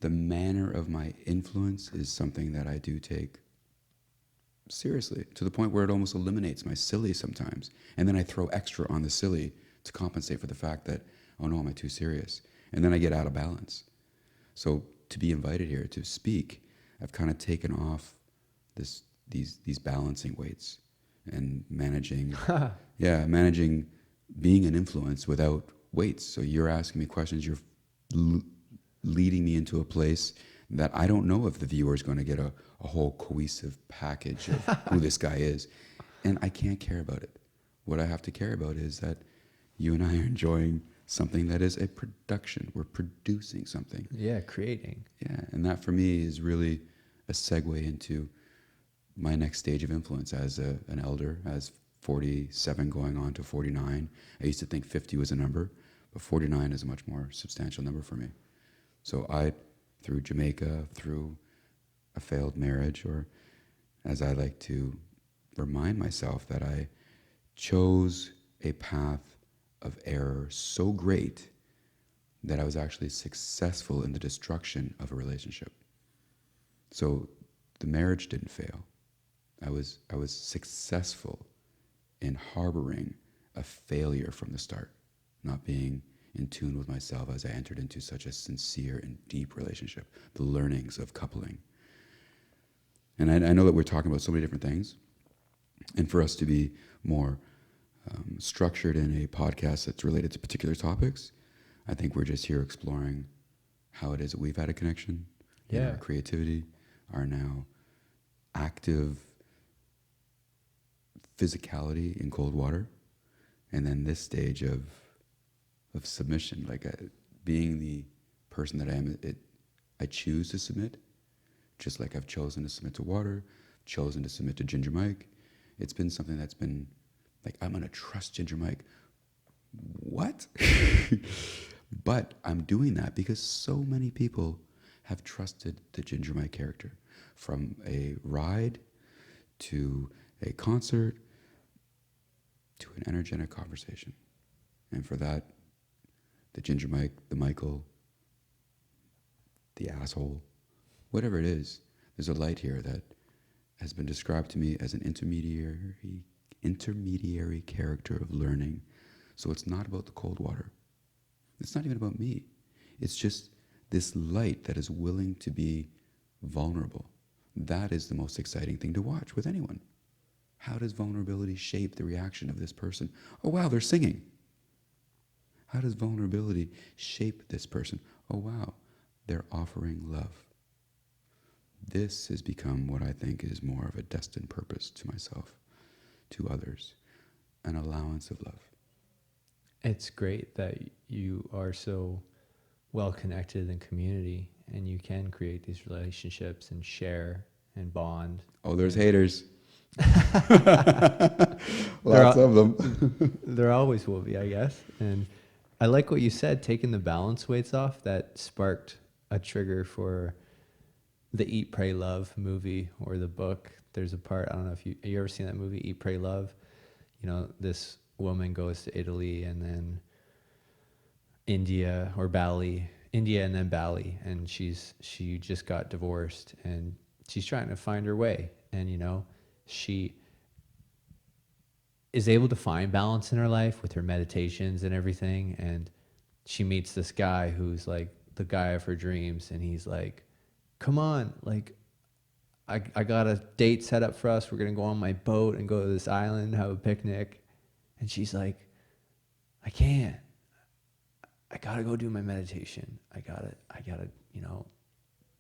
the manner of my influence is something that I do take seriously, to the point where it almost eliminates my silly sometimes. And then I throw extra on the silly to compensate for the fact that, oh no, am I too serious? And then I get out of balance. So to be invited here to speak, I've kind of taken off these balancing weights and managing, managing being an influence without weights. So you're asking me questions, you're leading me into a place that I don't know if the viewer is going to get a whole cohesive package of who this guy is. And I can't care about it. What I have to care about is that you and I are enjoying something that is a production. We're producing something. Yeah, creating. Yeah, and that for me is really a segue into my next stage of influence as an elder, as 47 going on to 49. I used to think 50 was a number, but 49 is a much more substantial number for me. So I, through Jamaica, through a failed marriage, or as I like to remind myself, that I chose a path of error so great that I was actually successful in the destruction of a relationship. So the marriage didn't fail. I was successful in harboring a failure from the start, not being in tune with myself as I entered into such a sincere and deep relationship, the learnings of coupling. And I know that we're talking about so many different things, and for us to be more structured in a podcast that's related to particular topics, I think we're just here exploring how it is that we've had a connection, in our creativity, our now active physicality in cold water, and then this stage of submission, like being the person that I am. I choose to submit, just like I've chosen to submit to water, chosen to submit to Ginger Mike. It's been something that's been like, I'm going to trust Ginger Mike. What? But I'm doing that because so many people have trusted the Ginger Mike character, from a ride to a concert to an energetic conversation. And for that, the Ginger Mike, the Michael, the asshole, whatever it is, there's a light here that has been described to me as an intermediary character of learning. So it's not about the cold water. It's not even about me. It's just this light that is willing to be vulnerable. That is the most exciting thing to watch with anyone. How does vulnerability shape the reaction of this person? Oh, wow, they're singing. How does vulnerability shape this person? Oh, wow, they're offering love. This has become what I think is more of a destined purpose to myself, to others, an allowance of love. It's great that you are so well connected in community and you can create these relationships and share and bond. Oh, there's haters. Lots of them. There always will be, I guess. And I like what you said, taking the balance weights off. That sparked a trigger for the Eat, Pray, Love movie or the book. There's a part, I don't know if you ever seen that movie, Eat, Pray, Love? You know, this woman goes to Italy and then India and then Bali, and she just got divorced and she's trying to find her way. And, you know, she is able to find balance in her life with her meditations and everything. And she meets this guy who's like the guy of her dreams. And he's like, come on, like, I got a date set up for us. We're going to go on my boat and go to this island, have a picnic. And she's like, I can't. I got to go do my meditation. I got to, you know,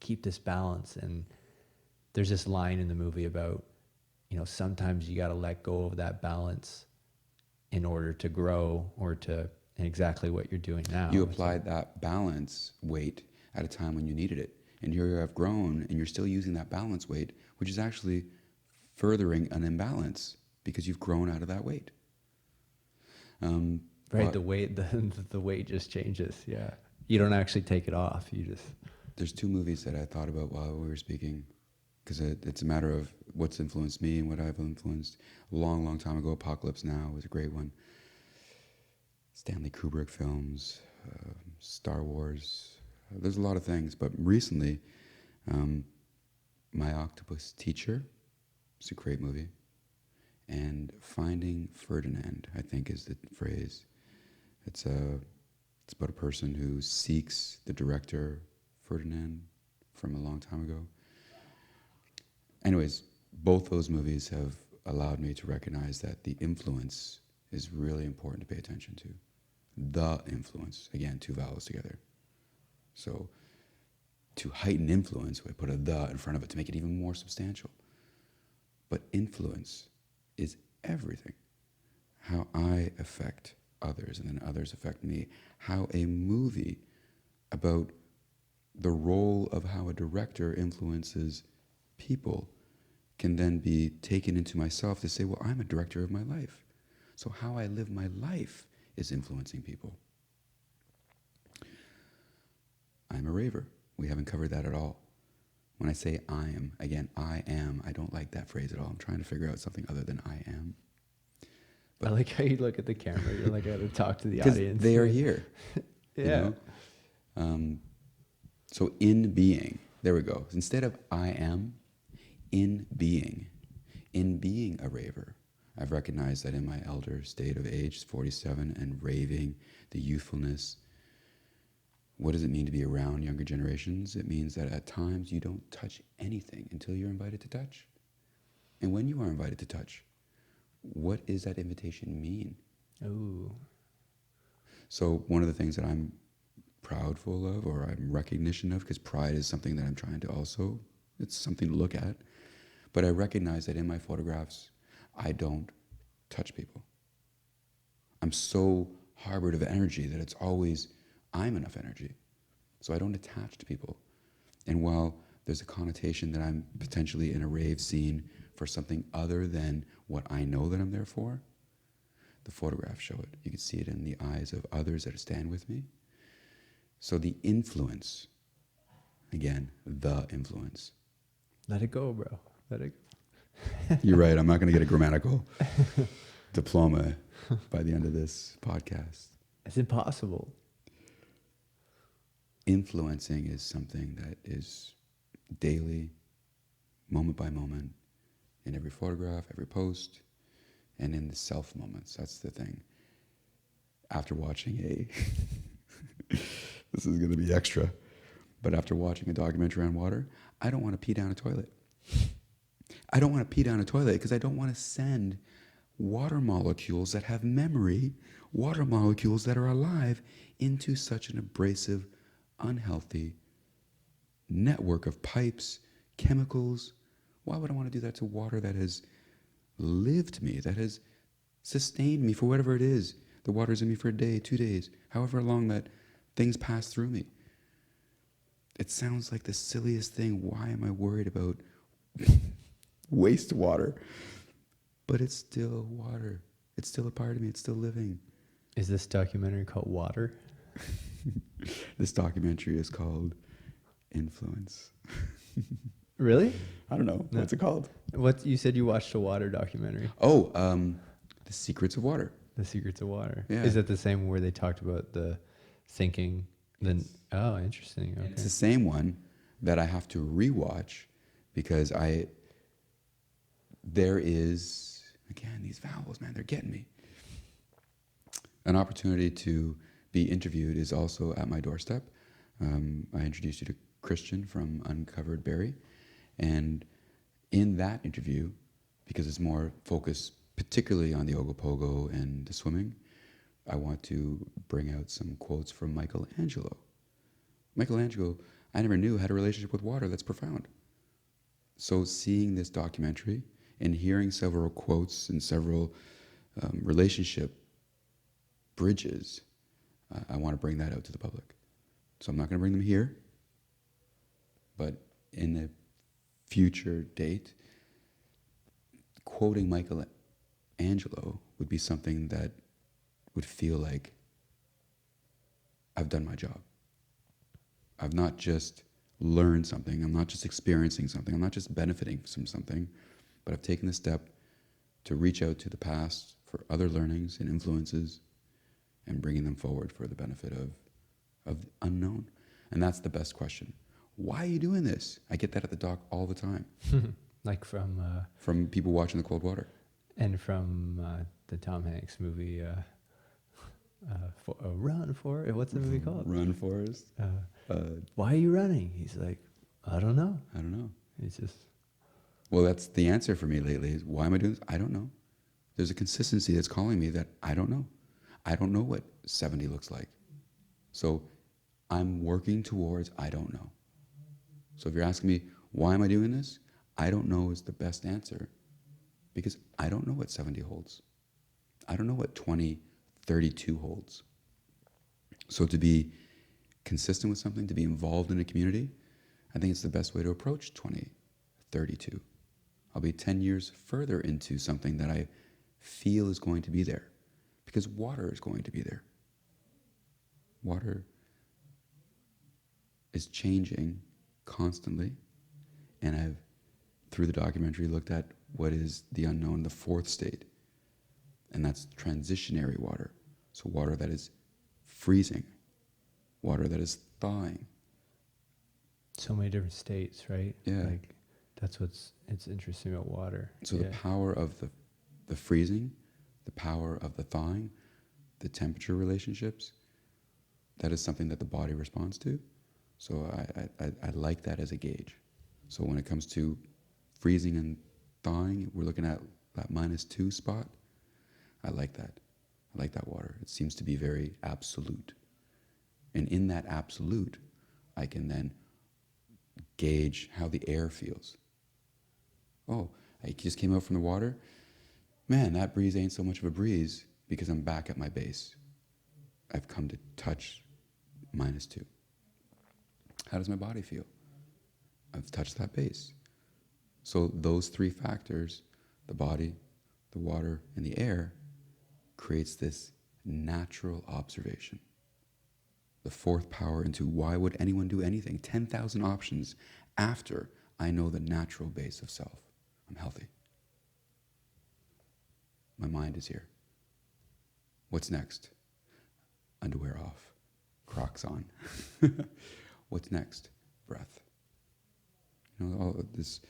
keep this balance. And there's this line in the movie about, you know, sometimes you got to let go of that balance in order to grow or to exactly what you're doing now. You applied that balance weight at a time when you needed it. And here you have grown and you're still using that balance weight, which is actually furthering an imbalance because you've grown out of that weight. Right, the weight just changes. Yeah, you don't actually take it off. You just. There's two movies that I thought about while we were speaking, because it's a matter of what's influenced me and what I've influenced. A long, long time ago, Apocalypse Now was a great one. Stanley Kubrick films, Star Wars. There's a lot of things, but recently, My Octopus Teacher. It's a great movie. And Finding Ferdinand, I think, is the phrase. It's about a person who seeks the director, Ferdinand, from a long time ago. Anyways, both those movies have allowed me to recognize that the influence is really important to pay attention to. The influence, again, two vowels together. So to heighten influence, we put a the in front of it to make it even more substantial. But influence is everything. How I affect others and then others affect me. How a movie about the role of how a director influences people can then be taken into myself to say, well, I'm a director of my life. So how I live my life is influencing people. I'm a raver. We haven't covered that at all. When I say I am, again, I am, I don't like that phrase at all. I'm trying to figure out something other than I am. But I like how you look at the camera. You're like, I got to talk to the audience. audience. They are here. Yeah. You know? So in being, there we go. Instead of I am, in being a raver, I've recognized that in my elder state of age, 47, and raving, the youthfulness. What does it mean to be around younger generations? It means that at times you don't touch anything until you're invited to touch. And when you are invited to touch, what does that invitation mean? Ooh. So one of the things that I'm proudful of, or I'm recognition of, because pride is something that I'm trying to also, it's something to look at. But I recognize that in my photographs, I don't touch people. I'm so harbored of energy that it's always, I'm enough energy. So I don't attach to people. And while there's a connotation that I'm potentially in a rave scene for something other than what I know that I'm there for, the photographs show it. You can see it in the eyes of others that stand with me. So the influence, again, the influence. Let it go, bro. Let it go. You're right. I'm not going to get a grammatical diploma by the end of this podcast. It's impossible. Influencing is something that is daily, moment by moment, in every photograph, every post, and in the self moments. That's the thing. After watching this is going to be extra, but after watching a documentary on water, I don't want to pee down a toilet. I don't want to pee down a toilet because I don't want to send water molecules that have memory, water molecules that are alive, into such an abrasive, unhealthy network of pipes, chemicals. Why would I want to do that to water that has lived me, that has sustained me for whatever it is? The water's in me for a day, 2 days, however long that things pass through me. It sounds like the silliest thing. Why am I worried about wastewater? But it's still water. It's still a part of me. It's still living. Is this documentary called Water? This documentary is called Influence. Really? I don't know. No. What's it called? What you said you watched a water documentary? Oh, The Secrets of Water. The Secrets of Water. Yeah. Is that the same where they talked about the thinking? Then oh, interesting. Okay. It's the same one that I have to rewatch because there is, again, these vowels, man, they're getting me. An opportunity to be interviewed is also at my doorstep. I introduced you to Christian from Uncovered Barrie. And in that interview, because it's more focused particularly on the ogopogo and the swimming, I want to bring out some quotes from Michelangelo. Michelangelo, I never knew, had a relationship with water that's profound. So seeing this documentary and hearing several quotes and several relationship bridges, I want to bring that out to the public. So I'm not going to bring them here, but in a future date, quoting Michelangelo would be something that would feel like I've done my job. I've not just learned something, I'm not just experiencing something, I'm not just benefiting from something, but I've taken the step to reach out to the past for other learnings and influences and bringing them forward for the benefit of the unknown. And that's the best question. Why are you doing this? I get that at the dock all the time. Like From people watching the cold water. and from the Tom Hanks movie, Run For It. What's the movie called? Run, Forrest. Why are you running? He's like, I don't know. I don't know. It's just Well, that's the answer for me lately. Is why am I doing this? I don't know. There's a consistency that's calling me that I don't know. I don't know what 70 looks like. So I'm working towards I don't know. So if you're asking me, why am I doing this? I don't know is the best answer because I don't know what 70 holds. I don't know what 2032 holds. So to be consistent with something, to be involved in a community, I think it's the best way to approach 2032. I'll be 10 years further into something that I feel is going to be there because water is going to be there. Water is changing constantly, and I've, through the documentary, looked at what is the unknown, the fourth state, and that's transitionary water. So water that is freezing, water that is thawing. so many different states, right? Yeah. Like that's it's interesting about water. So yeah. the power of the freezing, the power of the thawing, the temperature relationships, that is something that the body responds to. So I like that as a gauge. So when it comes to freezing and thawing, we're looking at that -2 spot. I like that. I like that water. It seems to be very absolute. And in that absolute, I can then gauge how the air feels. Oh, I just came out from the water. Man, that breeze ain't so much of a breeze because I'm back at my base. I've come to touch -2. How does my body feel? I've touched that base. So those three factors, the body, the water, and the air, creates this natural observation. The fourth power into why would anyone do anything? 10,000 options after I know the natural base of self. I'm healthy. My mind is here. What's next? underwear off, Crocs on. What's next? Breath. You know, all of this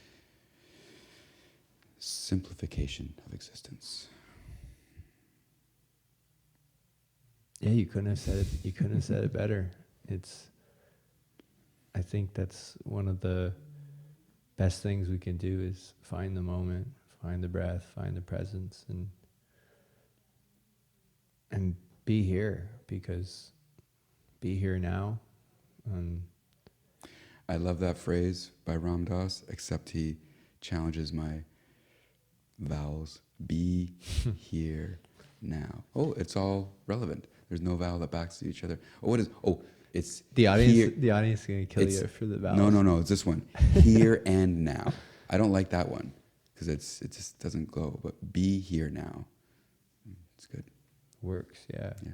simplification of existence. Yeah, you couldn't have said it. You couldn't have said it better. I think that's one of the best things we can do is find the moment, find the breath, find the presence, and be here, because be here now. I love that phrase by Ram Dass, except he challenges my vowels. Be here now. Oh, it's all relevant. There's no vowel that backs to each other. Oh, what is? Oh, it's The audience. here. The audience is gonna kill you for the vowels. No. It's this one. Here and now. I don't like that one because it just doesn't glow. But be here now. It's good. Works. Yeah. Yeah.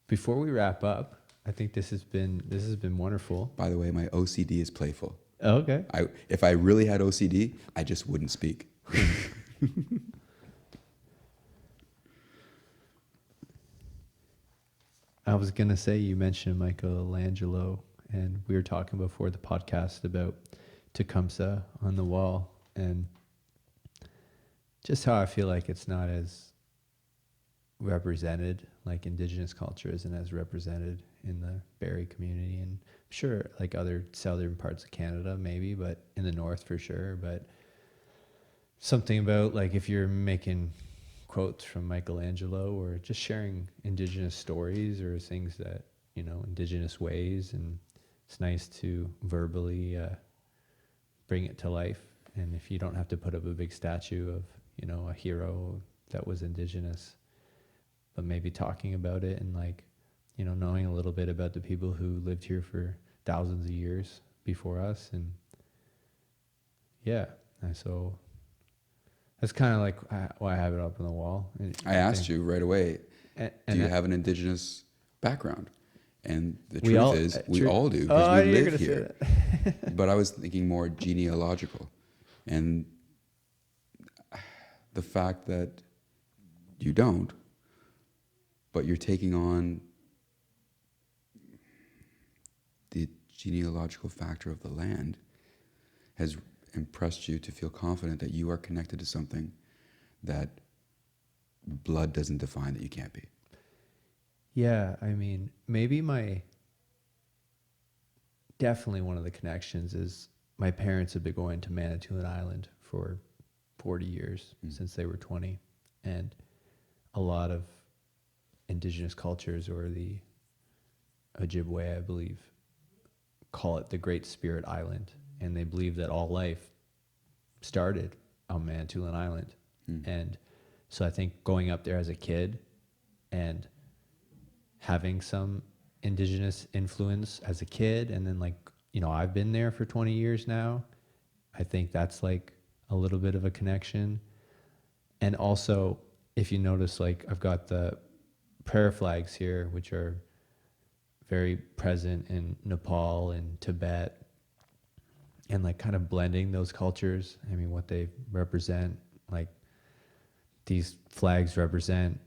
Before we wrap up, I think this has been wonderful. By the way, my OCD is playful. Okay. If I really had OCD, I just wouldn't speak. I was going to say, you mentioned Michelangelo, and we were talking before the podcast about Tecumseh on the wall, and just how I feel like it's not as represented, like Indigenous culture isn't as represented in the Barrie community, and I'm sure like other southern parts of Canada maybe, but in the north for sure. But something about like if you're making quotes from Michelangelo or just sharing Indigenous stories or things that, you know, Indigenous ways, and it's nice to verbally bring it to life. And if you don't have to put up a big statue of, you know, a hero that was Indigenous, but maybe talking about it and like, you know, knowing a little bit about the people who lived here for thousands of years before us. And yeah, and so that's kind of like why I have it up on the wall. I asked you right away, and do you have an Indigenous background? And the We truth all- is, we true. all do, Oh, because we you're live gonna say here. But I was thinking more genealogical. And the fact that you don't, but you're taking on the genealogical factor of the land has impressed you to feel confident that you are connected to something that blood doesn't define that you can't be. Yeah, I mean, maybe definitely one of the connections is my parents have been going to Manitoulin Island for 40 years, since they were 20. And a lot of Indigenous cultures, or the Ojibwe, I believe, call it the Great Spirit Island. And they believe that all life started on Manitoulin Island. And so I think going up there as a kid and having some Indigenous influence as a kid, and then like, you know, I've been there for 20 years now. I think that's like a little bit of a connection. And also, if you notice, like I've got the prayer flags here, which are very present in Nepal and Tibet, and like kind of blending those cultures. I mean, what they represent, like these flags represent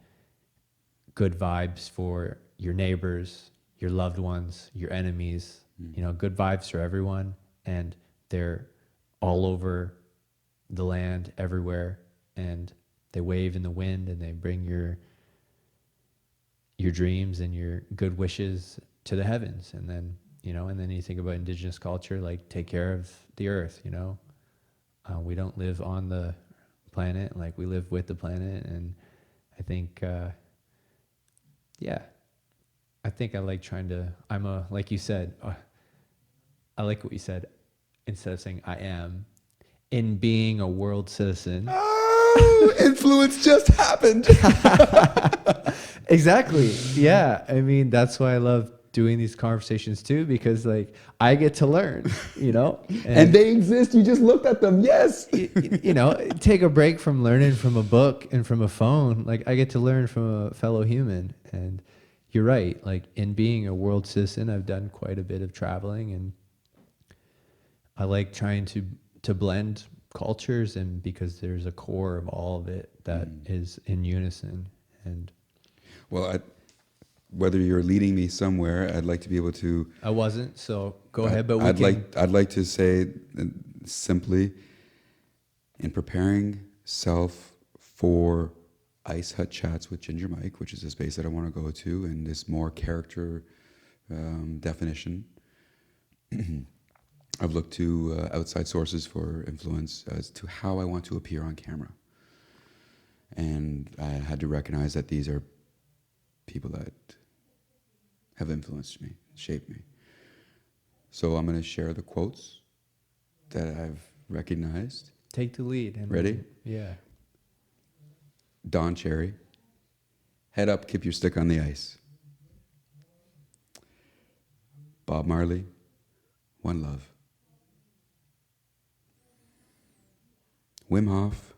good vibes for your neighbors, your loved ones, your enemies, you know, good vibes for everyone. And they're all over the land, everywhere. And they wave in the wind, and they bring your dreams and your good wishes to the heavens. And then, you know, and then you think about Indigenous culture, like take care of the earth, you know. We don't live on the planet, like we live with the planet. And I think, I think I like trying to, like you said, I like what you said, instead of saying I am, in being a world citizen. Oh, influence just happened. Exactly. Yeah. I mean, that's why I love doing these conversations too, because like I get to learn, you know, And they exist. You just looked at them. Yes. you know, take a break from learning from a book and from a phone. Like I get to learn from a fellow human. And you're right. Like in being a world citizen, I've done quite a bit of traveling, and I like trying to blend cultures, and because there's a core of all of it that is in unison. And Well, whether you're leading me somewhere, I'd like to be able to. I wasn't, so go ahead. But I'd like to say simply, in preparing self for Ice Hut Chats with Ginger Mike, which is a space that I want to go to, and this more character definition. I've looked to outside sources for influence as to how I want to appear on camera. And I had to recognize that these are people that have influenced me, shaped me. So I'm going to share the quotes that I've recognized. take the lead. And Ready? Yeah. Don Cherry, head up, keep your stick on the ice. Bob Marley, one love. Wim Hof,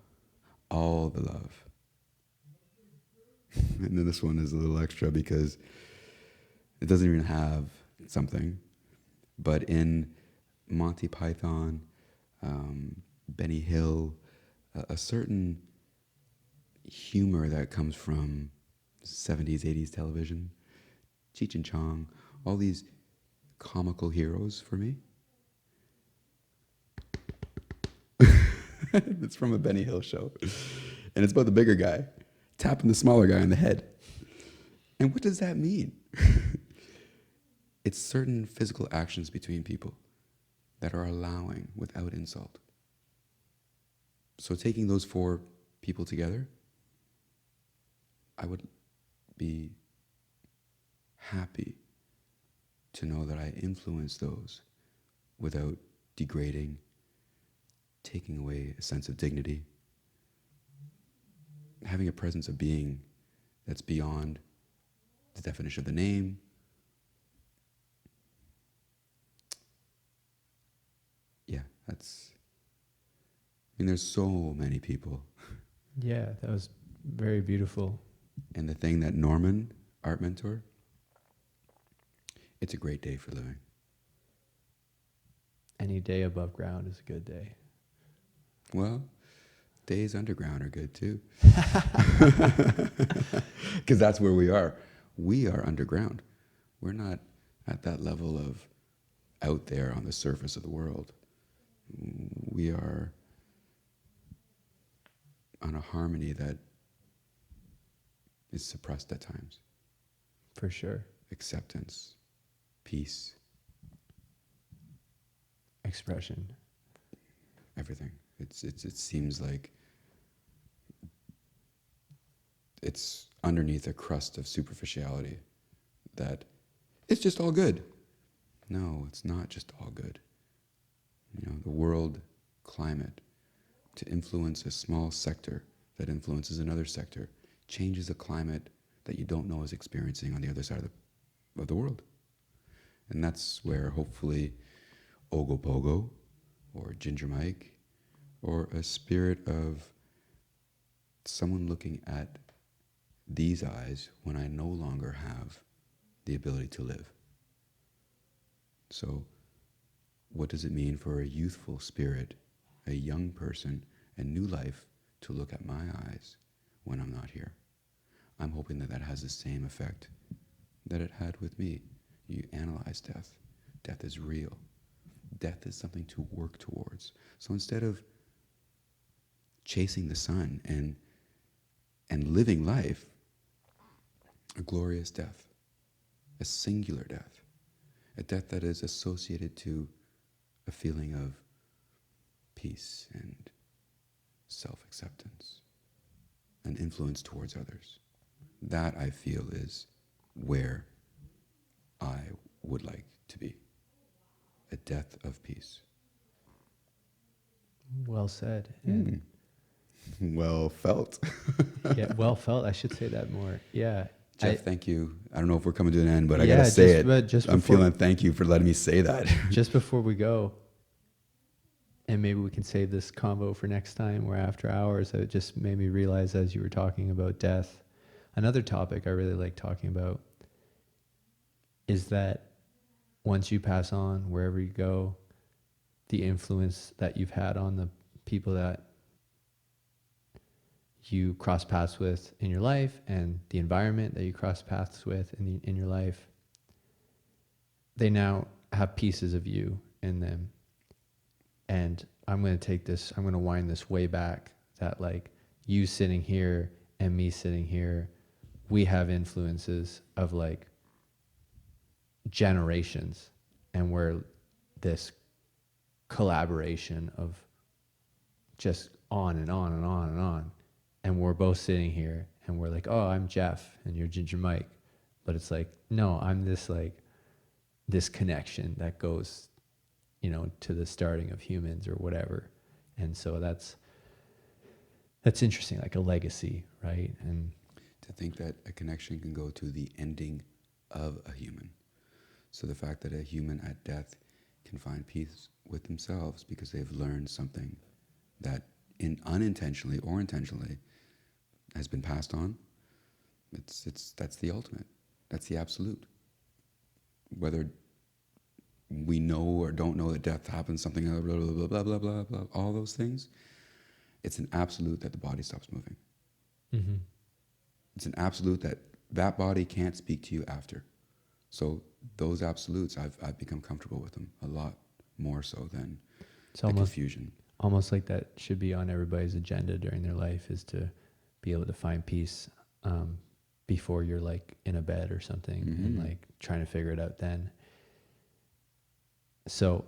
all the love. And then this one is a little extra because it doesn't even have something. But in Monty Python, Benny Hill, a certain humor that comes from 70s, 80s television, Cheech and Chong, all these comical heroes for me. It's from a Benny Hill show. And it's about the bigger guy tapping the smaller guy on the head. And what does that mean? It's certain physical actions between people that are allowing without insult. So taking those four people together, I would be happy to know that I influence those without degrading, taking away a sense of dignity, having a presence of being that's beyond the definition of the name. Yeah, there's so many people. Yeah, that was very beautiful. And the thing that Norman, art mentor, it's a great day for living. Any day above ground is a good day. Well, days underground are good too. Because that's where we are. We are underground. We're not at that level of out there on the surface of the world. We are on a harmony that is suppressed at times. For sure. Acceptance, peace, Expression. everything. It seems like it's underneath a crust of superficiality that it's just all good. No, it's not just all good. The world climate, to influence a small sector that influences another sector, changes a climate that you don't know is experiencing on the other side of the world. And that's where hopefully Ogopogo or Ginger Mike or a spirit of someone looking at these eyes when I no longer have the ability to live. So what does it mean for a youthful spirit, a young person, a new life to look at my eyes when I'm not here? I'm hoping that that has the same effect that it had with me. You analyze death. Death is real. Death is something to work towards. So instead of chasing the sun and living life, a glorious death, a singular death, a death that is associated to a feeling of peace and self-acceptance and influence towards others. That, I feel, is where I would like to be. A death of peace. Well said. And Well felt. yeah, well felt. I should say that more. Yeah. Jeff, thank you. I don't know if we're coming to an end, but I Yeah, gotta say just- but just I'm before- feeling thank you for letting me say that. Just before we go, and maybe we can save this convo for next time or after hours, it just made me realize as you were talking about death, another topic I really like talking about is that once you pass on, wherever you go, the influence that you've had on the people that you cross paths with in your life and the environment that you cross paths with in your life, they now have pieces of you in them. And I'm going to wind this way back, that like you sitting here and me sitting here, we have influences of like generations, and we're this collaboration of just on and on and on and on. And we're both sitting here and we're like, oh, I'm Jeff and you're Ginger Mike. But it's like, no, I'm this connection that goes, to the starting of humans or whatever. And so that's interesting, like a legacy, right? And to think that a connection can go to the ending of a human. So the fact that a human at death can find peace with themselves because they've learned something that unintentionally or intentionally has been passed on, that's the ultimate. That's the absolute. Whether we know or don't know that death happens, something blah, blah, blah, blah, blah, blah, all those things, it's an absolute that the body stops moving. mm-hmm. It's an absolute that body can't speak to you after. So those absolutes, I've become comfortable with them a lot more so than the confusion. Almost like that should be on everybody's agenda during their life, is to be able to find peace before you're like in a bed or something, mm-hmm. and like trying to figure it out then. So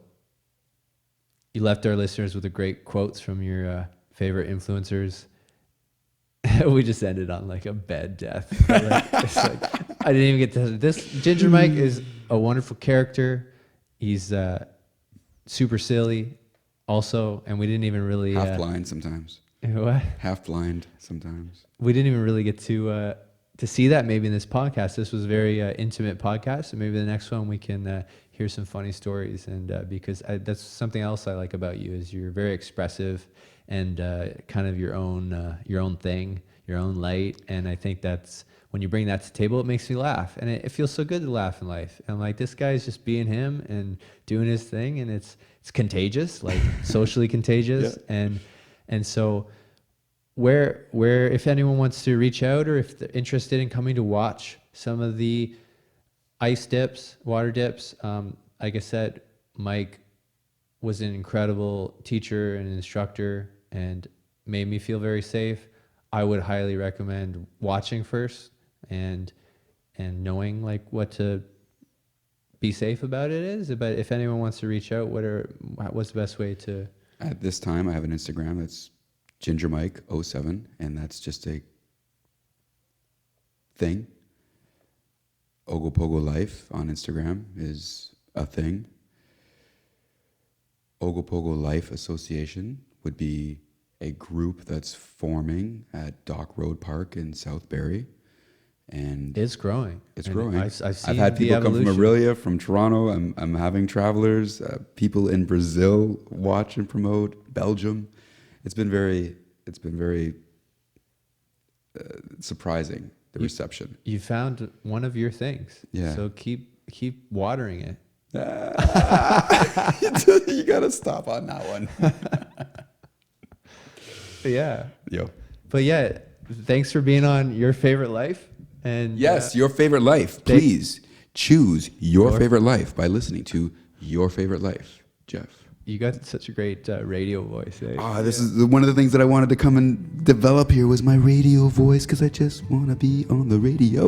you left our listeners with the great quotes from your favorite influencers. We just ended on like a bed death. It's like, I didn't even get to this. Ginger Mike is a wonderful character. He's super silly also, and we didn't even really... Half blind sometimes. What? Half blind sometimes. We didn't even really get to see that maybe in this podcast. This was a very intimate podcast, and maybe the next one we can hear some funny stories. And because that's something else I like about you, is you're very expressive and kind of your own thing, your own light. And I think that's, when you bring that to the table, it makes me laugh, and it feels so good to laugh in life. And like, this guy's just being him and doing his thing, and it's contagious, like socially contagious. Yeah. And so where if anyone wants to reach out, or if they're interested in coming to watch some of the ice dips, water dips, like I said, Mike was an incredible teacher and instructor and made me feel very safe. I would highly recommend watching first and knowing like what to be safe about it is. But if anyone wants to reach out, what's the best way to? At this time, I have an Instagram. It's GingerMike07, and that's just a thing. Ogopogo Life on Instagram is a thing. Ogopogo Life Association would be a group that's forming at Dock Road Park in South Barrie. And it's growing. It's growing. I've had people come from Aurelia, from Toronto. I'm having travelers, people in Brazil watch and promote, Belgium. It's been very surprising, the reception. You found one of your things. Yeah. So keep watering it. You gotta stop on that one. Yeah. Yo. But yeah, thanks for being on Your Favorite Life. And yes, Your Favorite Life. Please choose your favorite life by listening to Your Favorite Life, Jeff. You got such a great radio voice. Eh? This is one of the things that I wanted to come and develop here was my radio voice, because I just want to be on the radio.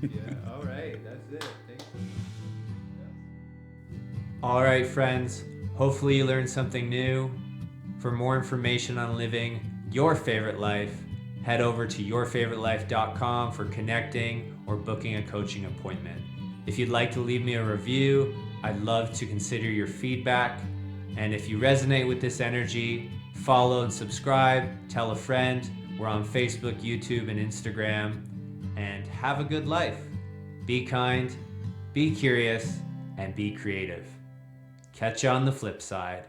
Yeah, all right. That's it. Thanks. All right, friends. Hopefully you learned something new. For more information on living your favorite life, head over to yourfavoritelife.com for connecting or booking a coaching appointment. If you'd like to leave me a review, I'd love to consider your feedback. And if you resonate with this energy, follow and subscribe, tell a friend. We're on Facebook, YouTube, and Instagram. And have a good life. Be kind, be curious, and be creative. Catch you on the flip side.